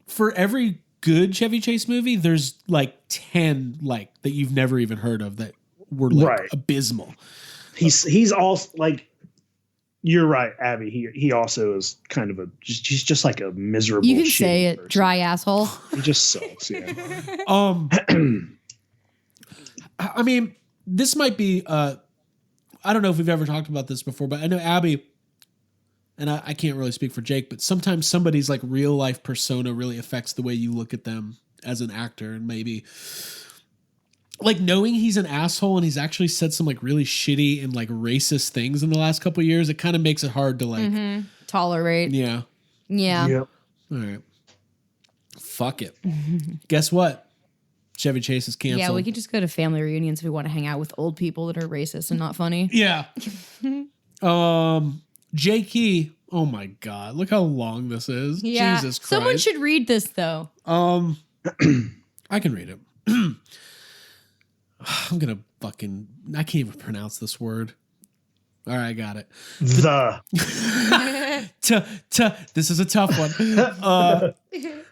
for every good Chevy Chase movie, there's like 10 like that you've never even heard of that were like abysmal. He's also like, you're right, Abby. He also is kind of he's just like a miserable. You can say it, person. Dry asshole. He just sucks. Yeah. I mean, this might be. I don't know if we've ever talked about this before, but I know Abby, and I can't really speak for Jake, but sometimes somebody's like real life persona really affects the way you look at them as an actor, and maybe. Like knowing he's an asshole and he's actually said some like really shitty and like racist things in the last couple of years, it kind of makes it hard to like tolerate. Yeah. Yeah. Yep. All right. Fuck it. Guess what? Chevy Chase is canceled. Yeah, we can just go to family reunions if we want to hang out with old people that are racist and not funny. Yeah. J.K. Oh my God. Look how long this is. Yeah. Jesus Christ. Someone should read this though. I can read it. I'm going to I can't even pronounce this word. All right, I got it. This is a tough one.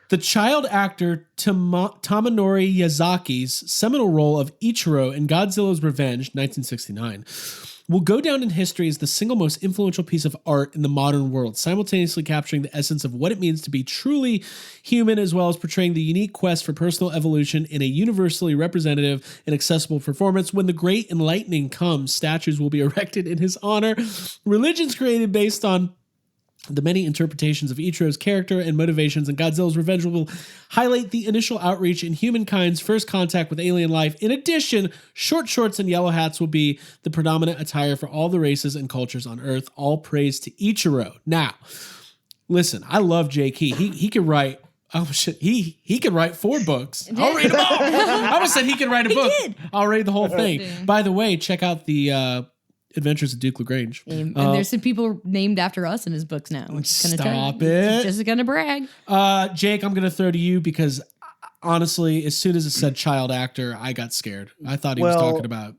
The child actor Tomonori Yazaki's seminal role of Ichiro in Godzilla's Revenge, 1969, will go down in history as the single most influential piece of art in the modern world, simultaneously capturing the essence of what it means to be truly human, as well as portraying the unique quest for personal evolution in a universally representative and accessible performance. When the great enlightening comes, statues will be erected in his honor. Religions created based on the many interpretations of Ichiro's character and motivations in Godzilla's Revenge will highlight the initial outreach in humankind's first contact with alien life. In addition, short shorts and yellow hats will be the predominant attire for all the races and cultures on Earth. All praise to Ichiro. Now, listen, I love J.K. He can write. Oh shit, he could write 4 books. I'll read them all. I almost said he could write a book. I'll read the whole thing. By the way, check out the Adventures of Duke LaGrange. And there's some people named after us in his books now. Stop it. Just gonna brag. Jake, I'm gonna throw to you because honestly, as soon as it said child actor, I got scared. I thought he was talking about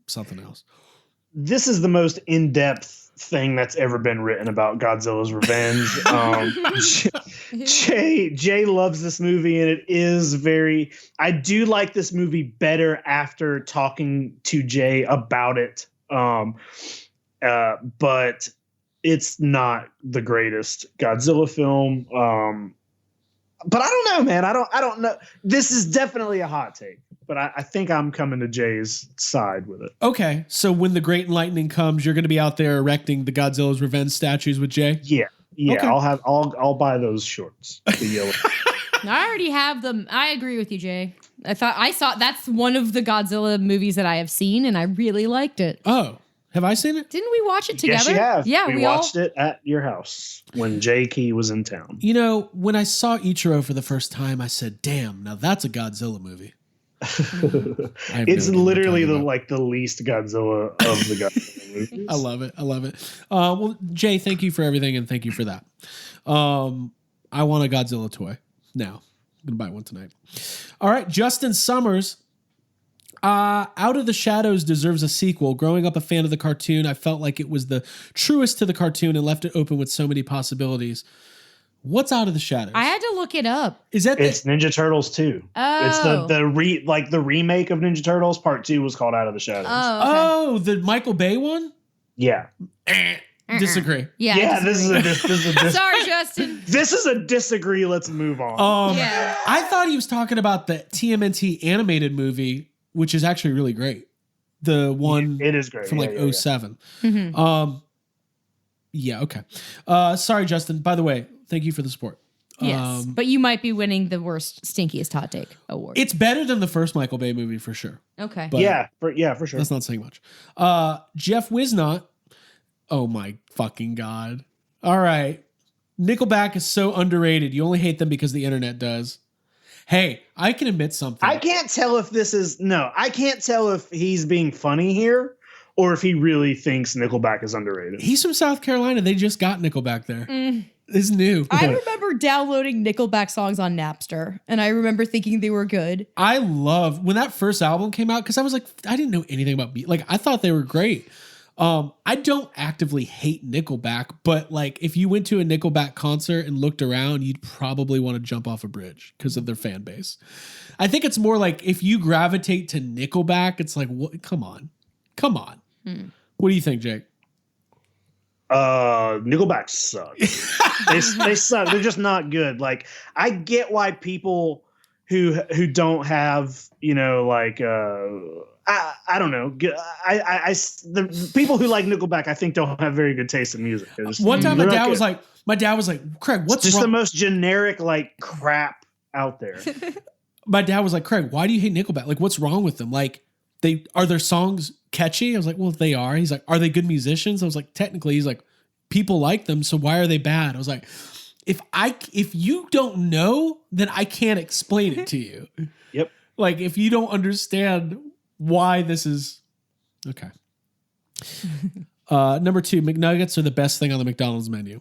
something else. This is the most in-depth thing that's ever been written about Godzilla's Revenge. Jay loves this movie, and it is very. I do like this movie better after talking to Jay about it. But it's not the greatest Godzilla film. But I don't know, man. I don't know. This is definitely a hot take, but I think I'm coming to Jay's side with it. Okay. So when the Great Enlightening comes, you're going to be out there erecting the Godzilla's Revenge statues with Jay? Yeah. Okay. I'll buy those shorts. The yellow. I already have them. I agree with you, Jay. I saw that's one of the Godzilla movies that I have seen, and I really liked it. Oh, have I seen it? Didn't we watch it together? Yes, you have. Yeah, we watched it at your house when J.K. was in town. You know, when I saw Ichiro for the first time, I said, "Damn, now that's a Godzilla movie." It's literally the least Godzilla of the Godzilla movies. I love it. Well, Jay, thank you for everything, and thank you for that. I want a Godzilla toy now. I'm gonna buy one tonight. All right, Justin Summers. Out of the Shadows deserves a sequel. Growing up a fan of the cartoon, I felt like it was the truest to the cartoon and left it open with so many possibilities. What's Out of the Shadows? I had to look it up. Is that it's Ninja Turtles 2. Oh. It's the remake of Ninja Turtles. Part 2 was called Out of the Shadows. Oh, okay. The Michael Bay one? Yeah. Disagree. Yeah. This is a Sorry, Justin. This is a disagree. Let's move on. I thought he was talking about the TMNT animated movie, which is actually really great. The one it is great from 07. Mm-hmm. Okay. Sorry, Justin. By the way, thank you for the support. Yes, but you might be winning the worst, stinkiest hot take award. It's better than the first Michael Bay movie for sure. Okay. But for sure. That's not saying much. Jeff Wisnot. Oh my fucking God. All right. Nickelback is so underrated. You only hate them because the internet does. Hey, I can admit something. I can't tell if he's being funny here or if he really thinks Nickelback is underrated. He's from South Carolina. They just got Nickelback there. It's new. I remember downloading Nickelback songs on Napster, and I remember thinking they were good. I love when that first album came out because I was like, I didn't know anything about beat. Like, I thought they were great. I don't actively hate Nickelback, but like if you went to a Nickelback concert and looked around, you'd probably want to jump off a bridge because of their fan base. I think it's more like if you gravitate to Nickelback, it's like, what? Come on. What do you think, Jake? Nickelback suck. they suck. They're just not good. Like, I get why people who don't have, I don't know. The people who like Nickelback, I think, don't have very good taste in music. One time my dad was like, Craig, what's just wrong? The most generic like crap out there. My dad was like, Craig, why do you hate Nickelback? Like, what's wrong with them? Like, are their songs catchy? I was like, well, they are. He's like, are they good musicians? I was like, technically. He's like, people like them, so why are they bad? I was like, if you don't know, then I can't explain it to you. Yep. Like, if you don't understand why this is okay. Number 2, McNuggets are the best thing on the McDonald's menu.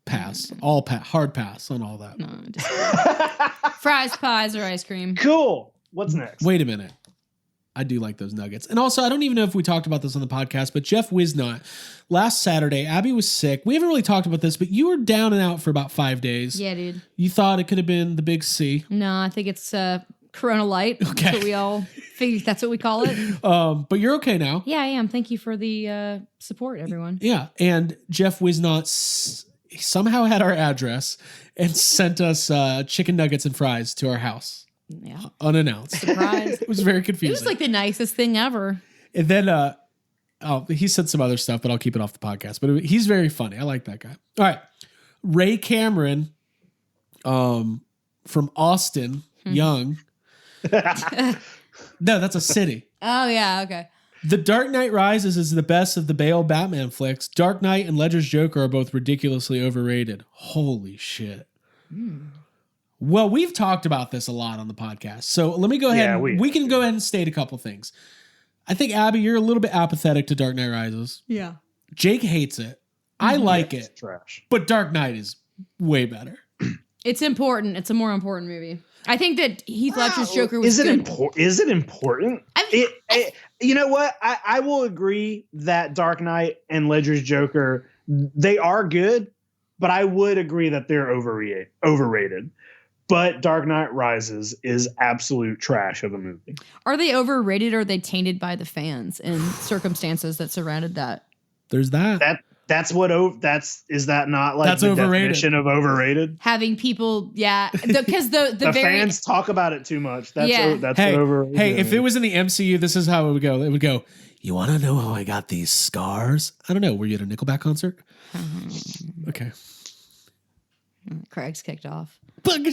Pass. Hard pass on all that. No, fries, pies, or ice cream. Cool. What's next? Wait a minute. I do like those nuggets. And also, I don't even know if we talked about this on the podcast, but Jeff Wisnot, last Saturday, Abbey was sick. We haven't really talked about this, but you were down and out for about 5 days. Yeah, dude. You thought it could have been the big C. No, I think it's Corona Light. Okay. That's what we all figure. That's what we call it. But you're okay now. Yeah, I am. Thank you for the support, everyone. Yeah. And Jeff Wisnot somehow had our address and sent us chicken nuggets and fries to our house. Yeah. Unannounced. Surprise. It was very confusing. It was like the nicest thing ever. And then he said some other stuff, but I'll keep it off the podcast. But he's very funny. I like that guy. All right. Ray Cameron from Austin, Young. No, that's a city. Oh, yeah. Okay. The Dark Knight Rises is the best of the Bale Batman flicks. Dark Knight and Ledger's Joker are both ridiculously overrated. Holy shit. Well, we've talked about this a lot on the podcast. So let me go ahead. Yeah, we can go ahead and state a couple things. I think, Abby, you're a little bit apathetic to Dark Knight Rises. Yeah. Jake hates it. I like it. It's trash. But Dark Knight is way better. It's important. It's a more important movie. I think that Heath Ledger's Joker was good. Is it important? You know what? I will agree that Dark Knight and Ledger's Joker, they are good, but I would agree that they're overrated. But Dark Knight Rises is absolute trash of a movie. Are they overrated or are they tainted by the fans and circumstances that surrounded that? There's that. Is that not like that's the overrated. definition of overrated? Having people, yeah, because the fans talk about it too much. That's hey, overrated. Hey, if it was in the MCU, this is how it would go. It would go, you want to know how I got these scars? I don't know. Were you at a Nickelback concert? Okay. Craig's kicked off.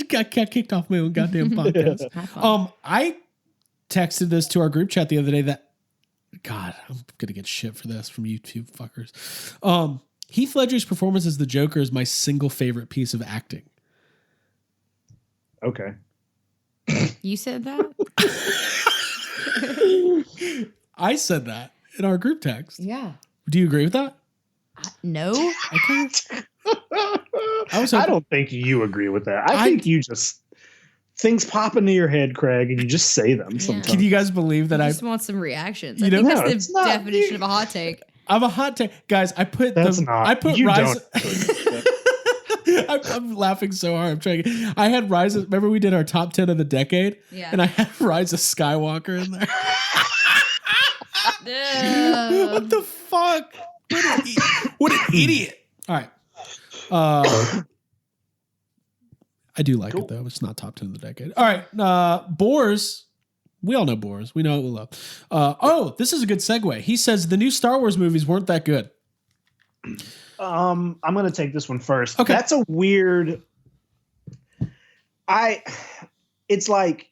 Got kicked off my own goddamn podcast. I texted this to our group chat the other day that, God, I'm gonna get shit for this from YouTube fuckers. Heath Ledger's performance as the Joker is my single favorite piece of acting. Okay. You said that? I said that in our group text. Yeah. Do you agree with that? No. Okay. I don't think you agree with that. I think you just things pop into your head, Craig, and you just say them sometimes. Can you guys believe that I just want some reactions? I think that's the definition of a hot take. I'm a hot take. Guys, I put Rise. I'm laughing so hard. I'm trying. I had Rise. Remember we did our top 10 of the decade? Yeah. And I had Rise of Skywalker in there. What the fuck? What an idiot. All right. I do like it, though. It's not top 10 of the decade. All right. Boars. We all know Boars. We know what we love. This is a good segue. He says the new Star Wars movies weren't that good. I'm going to take this one first. Okay. That's a weird... It's like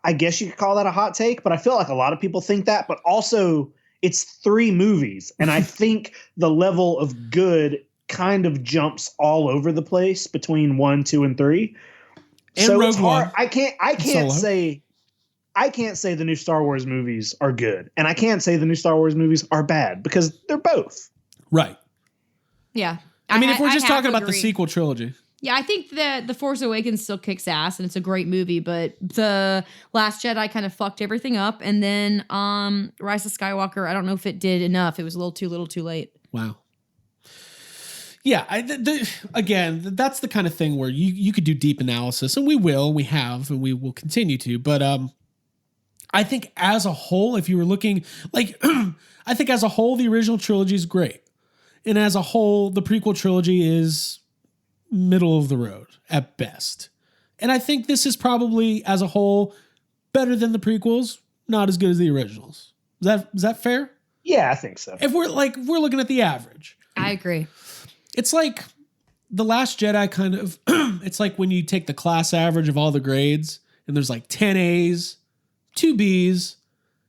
I guess you could call that a hot take, but I feel like a lot of people think that, but also it's 3 movies. And I think the level of good kind of jumps all over the place between 1, 2, and 3. And so Rogue it's hard. One. I can't say the new Star Wars movies are good. And I can't say the new Star Wars movies are bad because they're both. Right. Yeah. I mean, if we're just talking about the sequel trilogy. Yeah, I think that The Force Awakens still kicks ass and it's a great movie, but The Last Jedi kind of fucked everything up. And then Rise of Skywalker, I don't know if it did enough. It was a little too late. Wow. Yeah, again, that's the kind of thing where you could do deep analysis, and we have, and we will continue to. But I think as a whole, if you were looking, like, I think as a whole, the original trilogy is great. And as a whole, the prequel trilogy is middle of the road at best. And I think this is probably, as a whole, better than the prequels, not as good as the originals. Is that fair? Yeah, I think so. If we're looking at the average. I agree. It's like The Last Jedi kind of, it's like when you take the class average of all the grades and there's like 10 A's, 2 B's,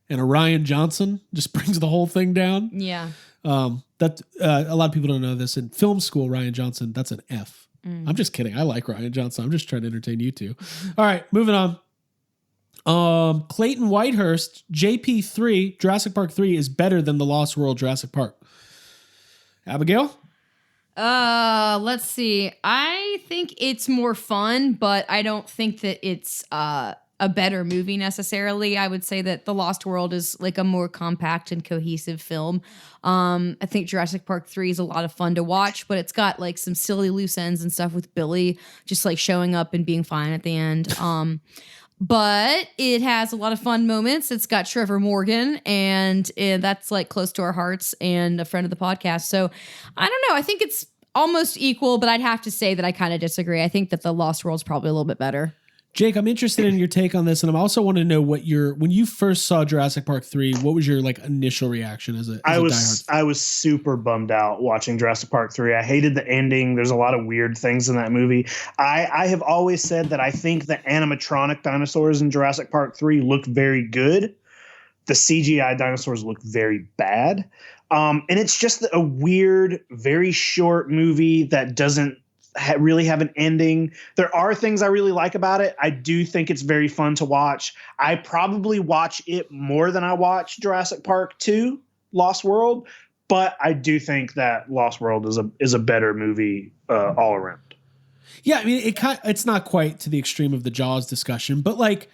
and a Rian Johnson just brings the whole thing down. Yeah. That a lot of people don't know this. In film school, Rian Johnson, that's an F. I'm just kidding. I like Rian Johnson. I'm just trying to entertain you two. All right, moving on. Clayton Whitehurst, JP3, Jurassic Park 3 is better than The Lost World Jurassic Park. Abigail? Let's see. I think it's more fun, but I don't think that it's a better movie necessarily. I would say that The Lost World is like a more compact and cohesive film. I think Jurassic Park 3 is a lot of fun to watch, but it's got like some silly loose ends and stuff with Billy just like showing up and being fine at the end. But it has a lot of fun moments. It's got Trevor Morgan, and that's like close to our hearts and a friend of the podcast. So I don't know. I think it's almost equal, but I'd have to say that I kind of disagree. I think that The Lost World's probably a little bit better. Jake, I'm interested in your take on this, and I also want to know when you first saw Jurassic Park 3, what was your like initial reaction as a diehard? I was super bummed out watching Jurassic Park 3. I hated the ending. There's a lot of weird things in that movie. I have always said that I think the animatronic dinosaurs in Jurassic Park 3 look very good. The CGI dinosaurs look very bad. And it's just a weird, very short movie that doesn't really have an ending. There are things I really like about it. I do think it's very fun to watch. I probably watch it more than I watch Jurassic Park 2, Lost World, but I do think that Lost World is a better movie all around. Yeah, I mean, it's not quite to the extreme of the Jaws discussion, but like,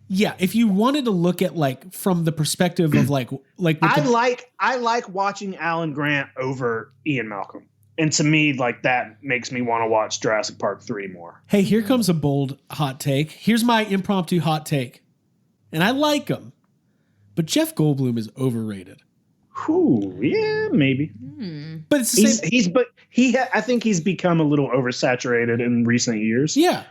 yeah, if you wanted to look at like from the perspective of like I like watching Alan Grant over Ian Malcolm. And to me, like, that makes me want to watch Jurassic Park 3 more. Hey, here comes a bold hot take. Here's my impromptu hot take. And I like him, but Jeff Goldblum is overrated. Ooh, yeah, maybe. But it's the same. I think he's become a little oversaturated in recent years. Yeah.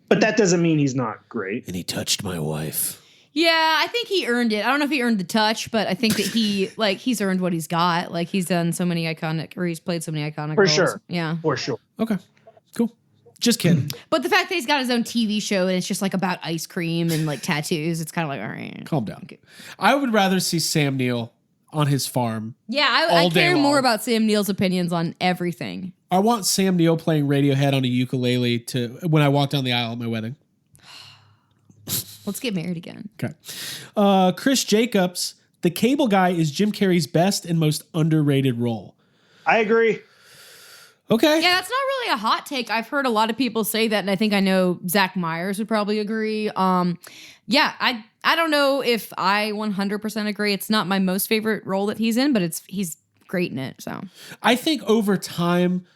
But that doesn't mean he's not great. And he touched my wife. Yeah, I think he earned it. I don't know if he earned the touch, but I think that he's earned what he's got. Like he's done so many he's played so many iconic roles. Sure. Yeah. For sure. Okay. Cool. Just kidding. But the fact that he's got his own TV show and it's just like about ice cream and like tattoos, it's kind of like, all right. Calm down. Okay. I would rather see Sam Neill on his farm. Yeah, I care more about Sam Neill's opinions on everything. I want Sam Neill playing Radiohead on a ukulele when I walk down the aisle at my wedding. Let's get married again. Okay. Chris Jacobs, The Cable Guy is Jim Carrey's best and most underrated role. I agree. Okay. Yeah, that's not really a hot take. I've heard a lot of people say that, and I think I know Zach Myers would probably agree. Yeah, I don't know if I 100% agree. It's not my most favorite role that he's in, but he's great in it. So I think over time,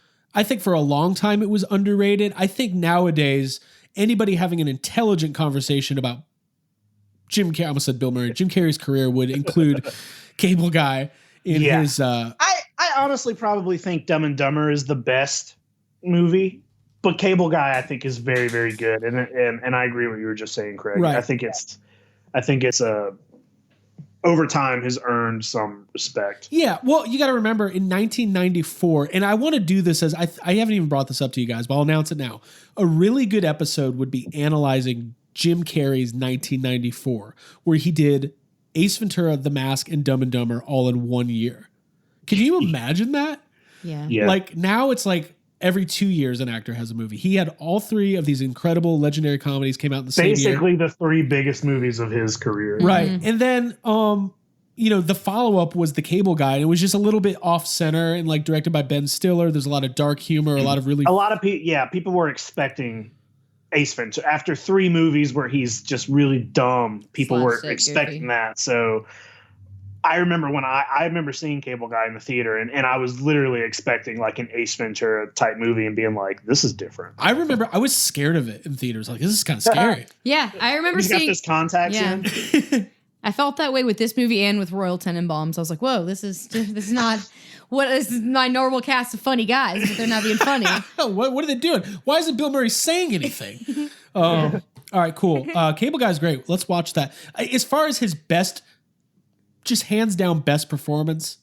for a long time it was underrated. I think nowadays anybody having an intelligent conversation about Jim Carrey's career would include Cable Guy in his. I honestly probably think Dumb and Dumber is the best movie, but Cable Guy I think is very, very good, and I agree with what you were just saying, Craig. Right. I think it's over time has earned some respect. Yeah, well, you got to remember in 1994, and I want to do this as I haven't even brought this up to you guys, but I'll announce it now. A really good episode would be analyzing Jim Carrey's 1994, where he did Ace Ventura, The Mask, and Dumb and Dumber all in 1 year. Can you imagine that? Yeah. Like now it's like every 2 years an actor has a movie. He had all three of these incredible legendary comedies came out in the same year. Basically the three biggest movies of his career. Right. Mm-hmm. And then the follow-up was The Cable Guy, and it was just a little bit off-center and like directed by Ben Stiller. There's a lot of dark humor, a lot of people were expecting Ace Ventura after 3 movies where he's just really dumb. People were expecting that. So I remember when I remember seeing Cable Guy in the theater, and I was literally expecting like an Ace Ventura type movie and being like, this is different. I remember I was scared of it in theaters. Like, this is kind of scary. Yeah, I remember He's got this contacts in. I felt that way with this movie and with Royal Tenenbaums. I was like, whoa, this is not this is my normal cast of funny guys, but they're not being funny. What are they doing? Why isn't Bill Murray saying anything? All right, cool. Cable Guy's great. Let's watch that. As far as his best, just hands down best performance,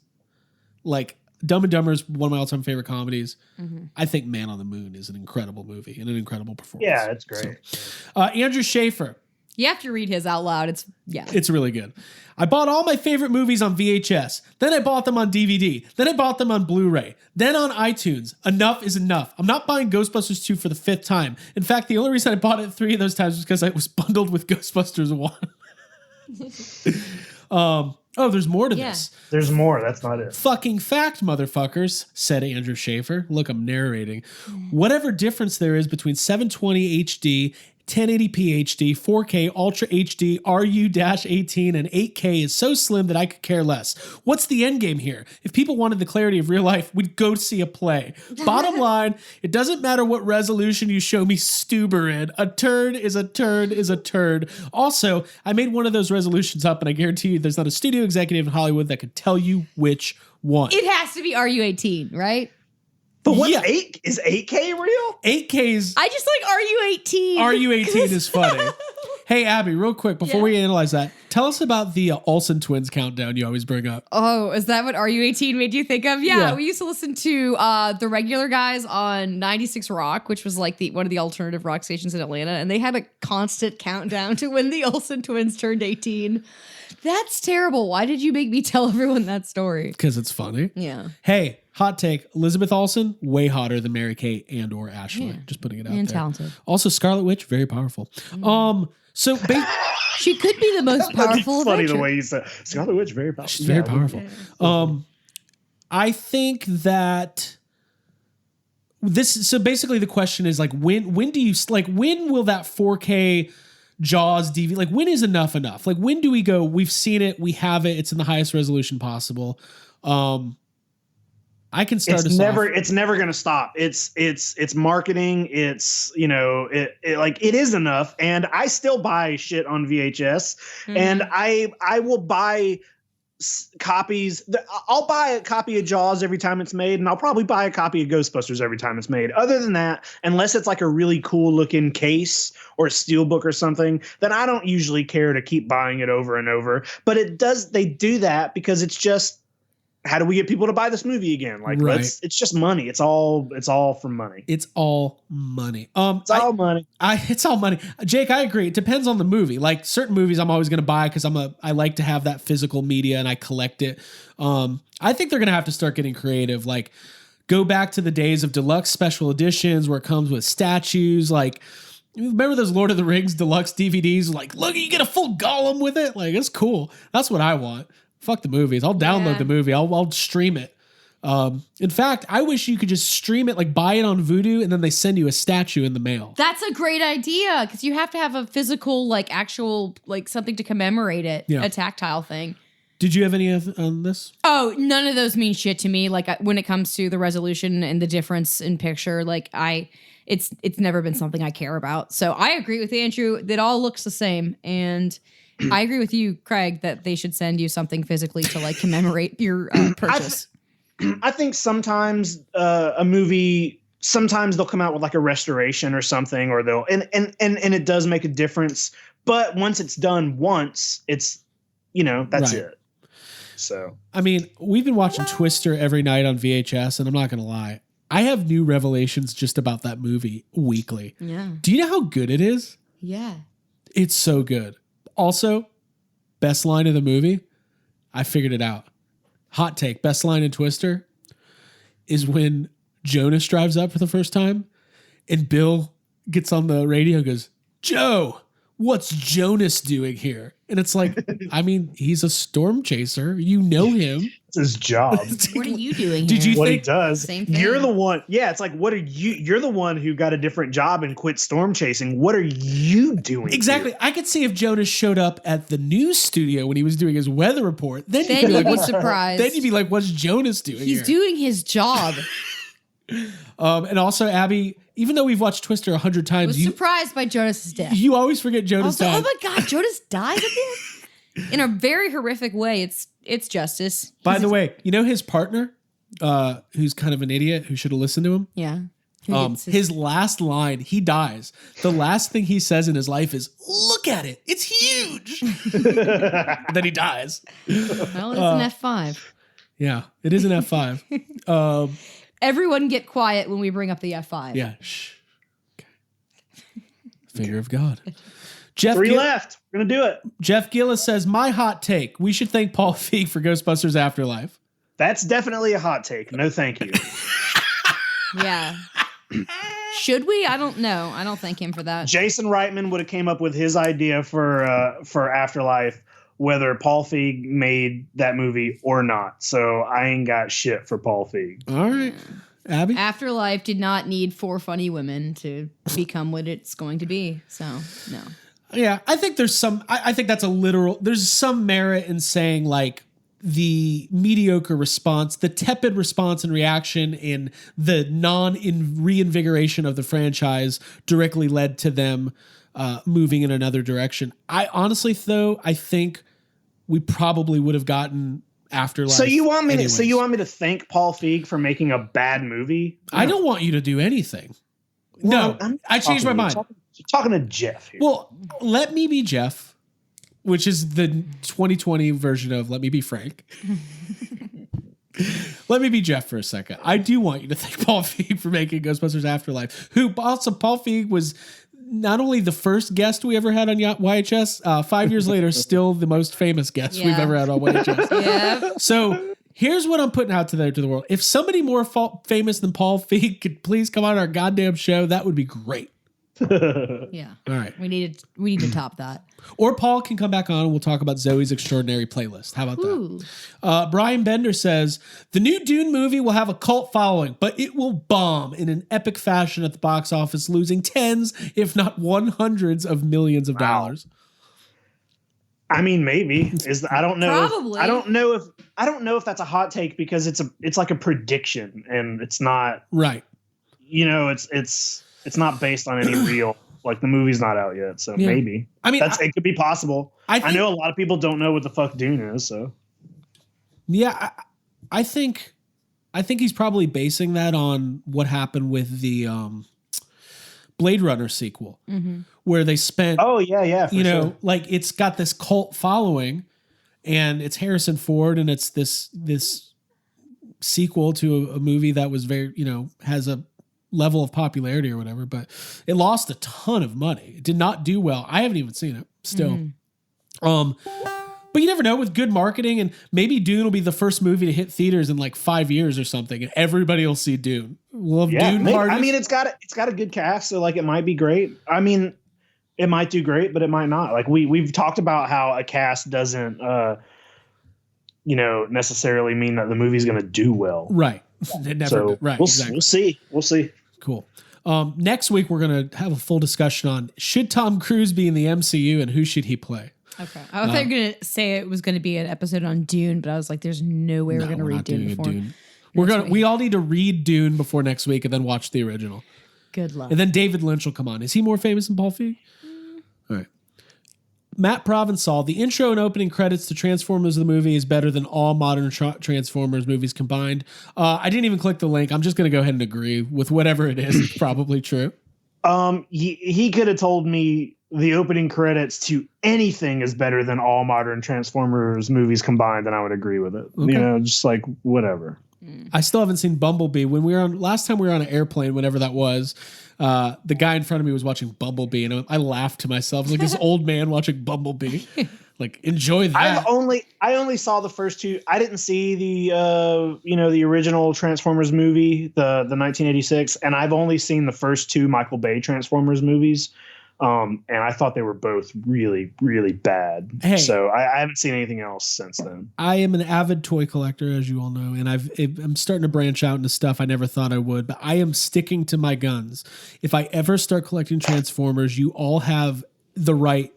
like Dumb and Dumber is one of my all-time favorite comedies. Mm-hmm. I think Man on the Moon is an incredible movie and an incredible performance. Yeah, it's great. So, Andrew Schaefer. You have to read his out loud. It's really good. I bought all my favorite movies on VHS. Then I bought them on DVD. Then I bought them on Blu-ray. Then on iTunes. Enough is enough. I'm not buying Ghostbusters 2 for the 5th time. In fact, the only reason I bought it 3 of those times was because it was bundled with Ghostbusters 1. There's more to this. There's more. That's not it. Fucking fact, motherfuckers, said Andrew Schaefer. Look, I'm narrating. Whatever difference there is between 720 HD, 1080p HD, 4K, Ultra HD, RU-18, and 8K is so slim that I could care less. What's the end game here? If people wanted the clarity of real life, we'd go see a play. Bottom line, it doesn't matter what resolution you show me Stuber in. A turd is a turd is a turd. Also, I made one of those resolutions up, and I guarantee you there's not a studio executive in Hollywood that could tell you which one. It has to be RU-18, right? But what's 8? Is 8K real? 8K's. I just like RU-18. RU-18 is funny. Hey, Abby, real quick, before we analyze that, tell us about the Olsen twins countdown you always bring up. Oh, is that what RU-18 made you think of? Yeah, we used to listen to the regular guys on 96 Rock, which was like one of the alternative rock stations in Atlanta, and they had a constant countdown to when the Olsen twins turned 18. That's terrible. Why did you make me tell everyone that story? Because it's funny. Yeah. Hey, hot take. Elizabeth Olsen, way hotter than Mary Kate and or Ashley. Yeah. Just putting it out there. And talented. Also, Scarlet Witch, very powerful. So she could be the most powerful. Funny the way you said Scarlet Witch, very powerful. She's very powerful. I think that so basically the question is like when do you when will that 4K Jaws DVD, like when is enough? Like when do we go, we've seen it, we have it, it's in the highest resolution possible. I can start it's never going to stop. It's marketing. It's, it is enough. And I still buy shit on VHS and I will buy copies. I'll buy a copy of Jaws every time it's made, and I'll probably buy a copy of Ghostbusters every time it's made. Other than that, unless it's like a really cool looking case or a steelbook or something, then I don't usually care to keep buying it over and over. But they do that because it's just, how do we get people to buy this movie again? Like, it's just money. It's all for money. It's all money. It's all money. It's all money. Jake, I agree. It depends on the movie. Like certain movies I'm always going to buy because I like to have that physical media and I collect it. I think they're going to have to start getting creative. Like go back to the days of deluxe special editions where it comes with statues. Like, remember those Lord of the Rings deluxe DVDs? Like, look, you get a full Gollum with it. Like, it's cool. That's what I want. Fuck the movies. I'll download the movie. I'll stream it. In fact, I wish you could just stream it, like buy it on Vudu, and then they send you a statue in the mail. That's a great idea because you have to have a physical, like actual, like something to commemorate it, a tactile thing. Did you have any on this? Oh, none of those mean shit to me. Like when it comes to the resolution and the difference in picture, like it's never been something I care about. So I agree with Andrew that all looks the same and I agree with you, Craig, that they should send you something physically to like commemorate your purchase. I think sometimes a movie, sometimes they'll come out with like a restoration or something, or they'll and it does make a difference. But once it's done once, it's that's it. So I mean, we've been watching Twister every night on VHS, and I'm not gonna lie, I have new revelations just about that movie weekly. Yeah. Do you know how good it is? Yeah. It's so good. Also, best line of the movie, I figured it out. Hot take, best line in Twister is when Jonas drives up for the first time and Bill gets on the radio and goes, "Joe, what's Jonas doing here?" And it's like, I mean, he's a storm chaser. You know him. It's his job. What are you doing Did here? you What think he does. Same thing. You're the one. Yeah, it's like, what are you? You're the one who got a different job and quit storm chasing. What are you doing? Exactly. here? I could see if Jonas showed up at the news studio when he was doing his weather report. Then You'd be surprised. Then you'd be like, what's Jonas doing He's here? doing his job. And also, Abby, even though we've watched Twister 100 I times, was surprised by Jonas's death. you always forget I Jonas was like, died. oh my God, Jonas died at the end? In a very horrific way. It's justice. By the way, you know his partner, who's kind of an idiot, who should have listened to him? Yeah. His last line, he dies. The last thing he says in his life is, "Look at it. It's huge." Then he dies. Well, it's an F5. Yeah, it is an F5. Everyone get quiet when we bring up the F5. Yeah. Shh. Okay. Finger of God. Jeff 3 left. We're going to do it. Jeff Gillis says, my hot take, we should thank Paul Feig for Ghostbusters Afterlife. That's definitely a hot take. No, thank you. Yeah. Should we? I don't know. I don't thank him for that. Jason Reitman would have came up with his idea for Afterlife, whether Paul Feig made that movie or not. So I ain't got shit for Paul Feig. All right. Abby? Afterlife did not need 4 funny women to become what it's going to be. So, no. Yeah, I think there's some, I think that's a literal, there's some merit in saying like the mediocre response, the tepid response and reaction in the reinvigoration of the franchise directly led to them moving in another direction. I honestly, though, I think we probably would have gotten Afterlife. So you want me anyways. to thank Paul Feig for making a bad movie? I don't want you to do anything. Well, no, I changed my mind. Talking to Jeff here. Well, let me be Jeff, which is the 2020 version of Let Me Be Frank. Let me be Jeff for a second. I do want you to thank Paul Feig for making Ghostbusters Afterlife, who also Paul Feig was not only the first guest we ever had on YHS, 5 years later, still the most famous guest we've ever had on YHS. Yeah. So here's what I'm putting out to the world. If somebody more famous than Paul Feig could please come on our goddamn show, that would be great. Yeah. All right. We need to top that. Or Paul can come back on and we'll talk about Zoe's Extraordinary Playlist. How about that? Brian Bender says, the new Dune movie will have a cult following, but it will bomb in an epic fashion at the box office, losing tens, if not hundreds of millions of dollars. I mean, maybe I don't know. Probably. I don't know if that's a hot take because it's like a prediction and it's not right. It's not based on any real, like the movie's not out yet. So maybe, I mean, it could be possible. I know a lot of people don't know what the fuck Dune is. So yeah, I think he's probably basing that on what happened with the Blade Runner sequel, where they spent. Oh yeah, for sure. Like it's got this cult following, and it's Harrison Ford, and it's this sequel to a movie that was very, has a level of popularity or whatever, but it lost a ton of money. It did not do well. I haven't even seen it still. But you never know, with good marketing, and maybe Dune will be the first movie to hit theaters in like 5 years or something, and everybody will see Dune. We'll have Dune parties. I mean, it's got a good cast, so like it might be great. I mean, it might do great, but it might not. Like we've talked about how a cast doesn't necessarily mean that the movie's going to do well. Right. It never so right. We'll see. Cool. Next week, we're going to have a full discussion on should Tom Cruise be in the MCU and who should he play? Okay. I thought you were going to say it was going to be an episode on Dune, but I was like, there's no way we're going to read Dune before. We all need to read Dune before next week and then watch the original. Good luck. And then David Lynch will come on. Is he more famous than Paul Feig? All right. Matt Provençal, the intro and opening credits to Transformers the movie is better than all modern Transformers movies combined. I didn't even click the link. I'm just going to go ahead and agree with whatever it is. It's probably true. He could have told me the opening credits to anything is better than all modern Transformers movies combined, and I would agree with it. Okay. You know, just like whatever. I still haven't seen Bumblebee. When we were on last time we were on an airplane, whenever that was, the guy in front of me was watching Bumblebee, and I laughed to myself. It was like this old man watching Bumblebee. Like, enjoy that. I only saw the first two. I didn't see the original Transformers movie, the 1986, and I've only seen the first two Michael Bay Transformers movies. And I thought they were both really, really bad. Hey, so I haven't seen anything else since then. I am an avid toy collector, as you all know, and I'm starting to branch out into stuff I never thought I would, but I am sticking to my guns. If I ever start collecting Transformers, you all have the right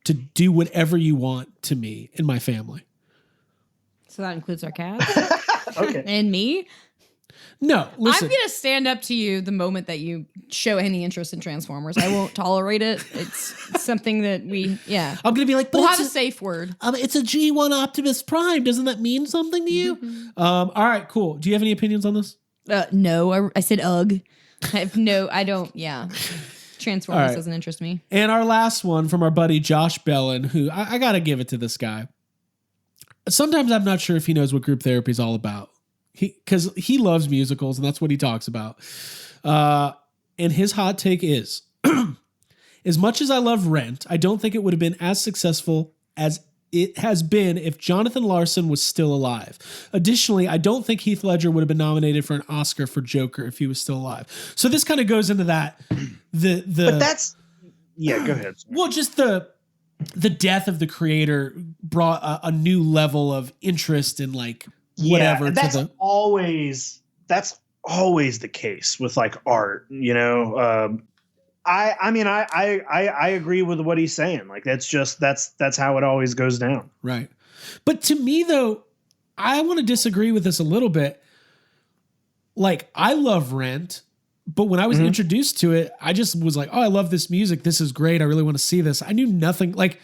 to do whatever you want to me and my family. So that includes our cats? Okay. And me? No, listen. I'm going to stand up to you the moment that you show any interest in Transformers. I won't tolerate it. It's something that I'm going to be like, but we'll have a safe word. It's a G1 Optimus Prime. Doesn't that mean something to you? Mm-hmm. All right, cool. Do you have any opinions on this? No, I said ugh. I don't. Transformers doesn't interest me. And our last one from our buddy Josh Bellin, who I got to give it to this guy. Sometimes I'm not sure if he knows what group therapy is all about. Because he loves musicals, and that's what he talks about. And his hot take is, as much as I love Rent, I don't think it would have been as successful as it has been if Jonathan Larson was still alive. Additionally, I don't think Heath Ledger would have been nominated for an Oscar for Joker if he was still alive. So this kind of goes into that. But that's... Yeah, go ahead. Well, just the death of the creator brought a new level of interest in, like, whatever. That's always the case with like art, you know. I agree with what he's saying. Like that's how it always goes down. Right. But to me though, I want to disagree with this a little bit. Like, I love Rent, but when I was introduced to it, I just was like, oh, I love this music. This is great. I really want to see this. I knew nothing. Like,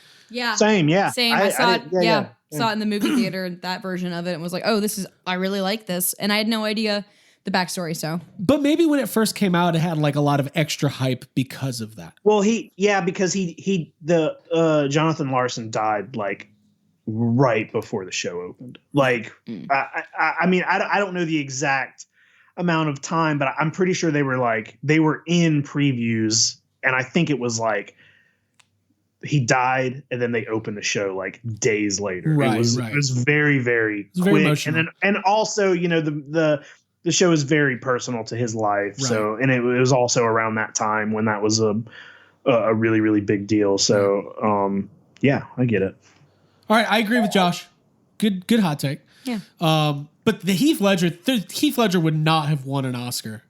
same. I saw it. Saw it in the movie theater, that version of it, and was like, oh, I really like this. And I had no idea the backstory, so. But maybe when it first came out, it had like a lot of extra hype because of that. Well, because Jonathan Larson died like right before the show opened. Like, I mean, I don't know the exact amount of time, but I'm pretty sure they were in previews, and I think it was like, he died, and then they opened the show like days later. Right, it was very, very quick. Very emotional. And also, you know, the show is very personal to his life. Right. So, and it was also around that time when that was a really, really big deal. So, I get it. All right, I agree with Josh. Good hot take. Yeah. But the Heath Ledger would not have won an Oscar.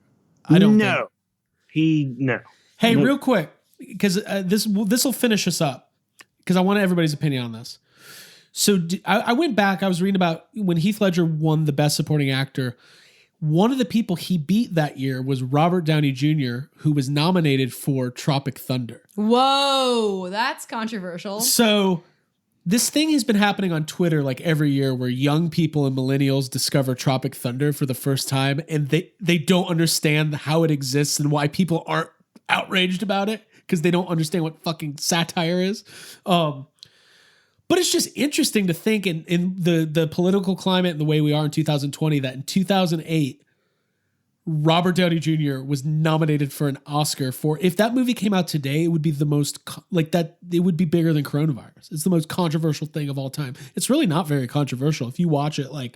I don't think. Hey, nope. Real quick, because this will finish us up, because I want everybody's opinion on this. So I went back. I was reading about when Heath Ledger won the Best Supporting Actor. One of the people he beat that year was Robert Downey Jr., who was nominated for Tropic Thunder. Whoa, that's controversial. So this thing has been happening on Twitter like every year, where young people and millennials discover Tropic Thunder for the first time, and they don't understand how it exists and why people aren't outraged about it, because they don't understand what fucking satire is. But it's just interesting to think in the political climate and the way we are in 2020, that in 2008, Robert Downey Jr. was nominated for an Oscar for, if that movie came out today, it would be the most, like that, it would be bigger than coronavirus. It's the most controversial thing of all time. It's really not very controversial. If you watch it, like,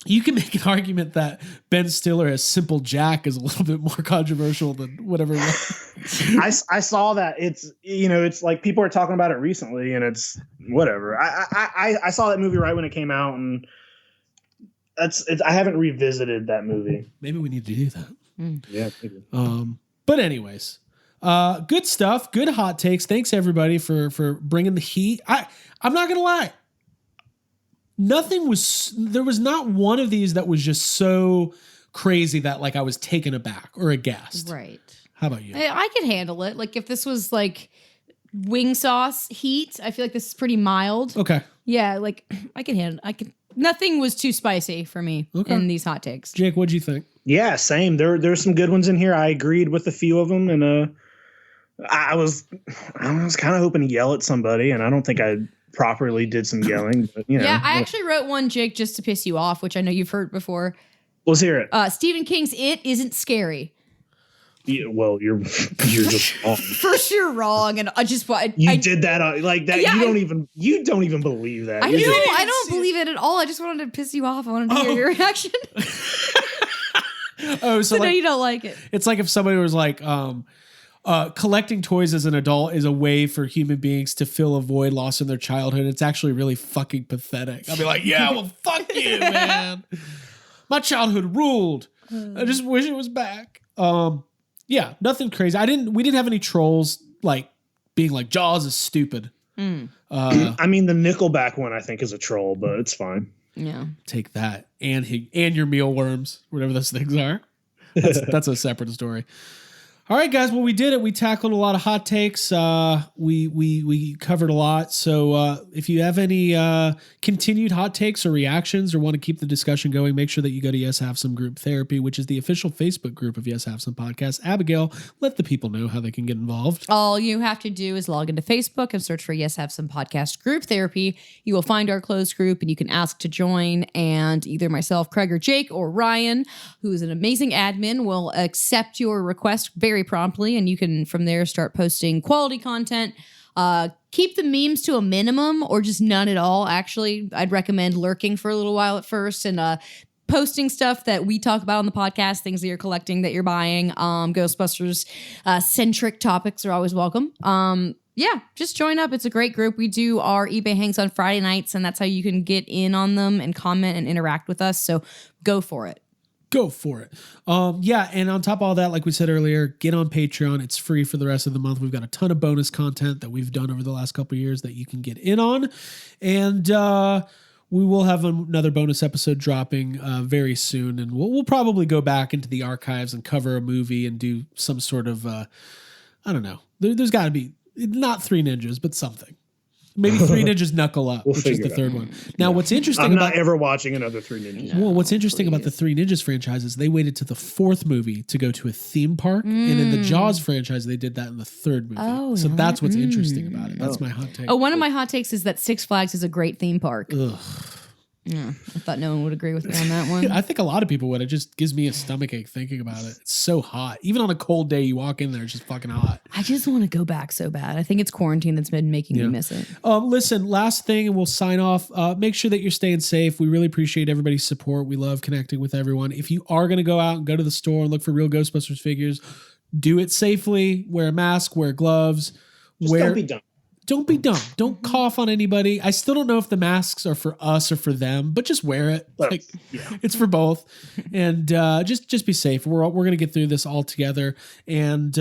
you can make an argument that Ben Stiller as Simple Jack is a little bit more controversial than whatever. I saw that. It's like people are talking about it recently, and it's whatever. I saw that movie right when it came out, and I haven't revisited that movie. Maybe we need to do that. Yeah. Maybe. But anyways, good stuff. Good hot takes. Thanks everybody for bringing the heat. I'm not gonna lie. There was not one of these that was just so crazy that like I was taken aback or aghast. Right. How about you? I could handle it. Like if this was like wing sauce heat. I feel like this is pretty mild. Okay. Yeah, like I can handle. Nothing was too spicy for me in these hot takes. Jake, what'd you think? Yeah, same. There's some good ones in here. I agreed with a few of them, and I was kind of hoping to yell at somebody, and I don't think I properly did some yelling. But, yeah, I actually wrote one, Jake, just to piss you off, which I know you've heard before. Let's hear it. Stephen King's It Isn't Scary. Yeah, well, you're just wrong. First, you're wrong, and I did that like that. Yeah, you don't even believe that. I don't believe it at all. I just wanted to piss you off. I wanted to hear your reaction. So no, you don't like it. It's like if somebody was like, collecting toys as an adult is a way for human beings to fill a void lost in their childhood. It's actually really fucking pathetic. I'll be like, yeah, well, fuck you, man. My childhood ruled. I just wish it was back. Yeah, nothing crazy. We didn't have any trolls like being like Jaws is stupid. I mean, the Nickelback one I think is a troll, but it's fine. Yeah, take that and your mealworms, whatever those things are. That's a separate story. All right, guys. Well, we did it. We tackled a lot of hot takes. We covered a lot. So if you have any continued hot takes or reactions or want to keep the discussion going, make sure that you go to Yes Have Some Group Therapy, which is the official Facebook group of Yes Have Some Podcast. Abigail, let the people know how they can get involved. All you have to do is log into Facebook and search for Yes Have Some Podcast Group Therapy. You will find our closed group and you can ask to join. And either myself, Craig, or Jake, or Ryan, who is an amazing admin, will accept your request very promptly, and you can from there start posting quality content. Keep the memes to a minimum or just none at all. Actually, I'd recommend lurking for a little while at first and posting stuff that we talk about on the podcast, things that you're collecting, that you're buying. Ghostbusters centric topics are always welcome. Yeah, just join up. It's a great group. We do our eBay hangs on Friday nights, and that's how you can get in on them and comment and interact with us. So go for it. Go for it. Yeah, and on top of all that, like we said earlier, get on Patreon. It's free for the rest of the month. We've got a ton of bonus content that we've done over the last couple of years that you can get in on. And we will have another bonus episode dropping very soon. And we'll probably go back into the archives and cover a movie and do some sort of, I don't know. There's got to be, not Three Ninjas, but something. Maybe Three Ninjas Knuckle Up, which is the third one. Now, what's interesting I'm not ever watching another Three Ninjas. Well, what's interesting about the Three Ninjas franchise is they waited to the fourth movie to go to a theme park. And in the Jaws franchise, they did that in the third movie. So that's what's interesting about it. That's my hot take. One of my hot takes is that Six Flags is a great theme park. Ugh. Yeah, I thought no one would agree with me on that one. I think a lot of people would. It just gives me a stomachache thinking about it. It's so hot. Even on a cold day, you walk in there, it's just fucking hot. I just want to go back so bad. I think it's quarantine that's been making me miss it. Listen, last thing, and we'll sign off. Make sure that you're staying safe. We really appreciate everybody's support. We love connecting with everyone. If you are going to go out and go to the store and look for real Ghostbusters figures, do it safely. Wear a mask, wear gloves. Don't be dumb. Don't be dumb. Don't cough on anybody. I still don't know if the masks are for us or for them, but just wear it. Like, it's for both. And just be safe. We're going to get through this all together. And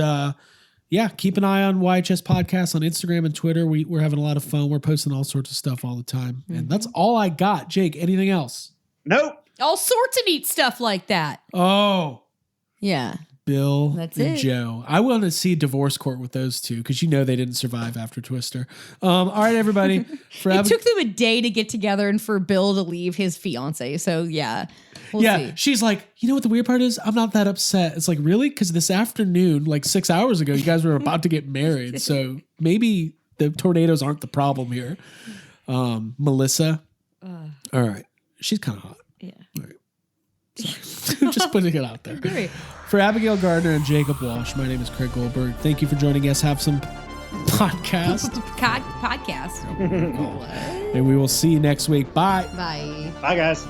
keep an eye on YHS Podcasts on Instagram and Twitter. We're having a lot of fun. We're posting all sorts of stuff all the time. And that's all I got. Jake, anything else? Nope. All sorts of neat stuff like that. Oh. Yeah. Bill and Joe. I want to see Divorce Court with those two because they didn't survive after Twister. All right, everybody. It took them a day to get together and for Bill to leave his fiance. So yeah, we'll see. She's like, you know what the weird part is? I'm not that upset. It's like, really? Because this afternoon, like 6 hours ago, you guys were about to get married. So maybe the tornadoes aren't the problem here. Melissa. All right. She's kind of hot. Yeah. All right. Just putting it out there. For Abigail Gardner and Jacob Walsh, my name is Craig Goldberg. Thank you for joining us. Have some podcast. Podcast. And we will see you next week. Bye. Bye. Bye, guys.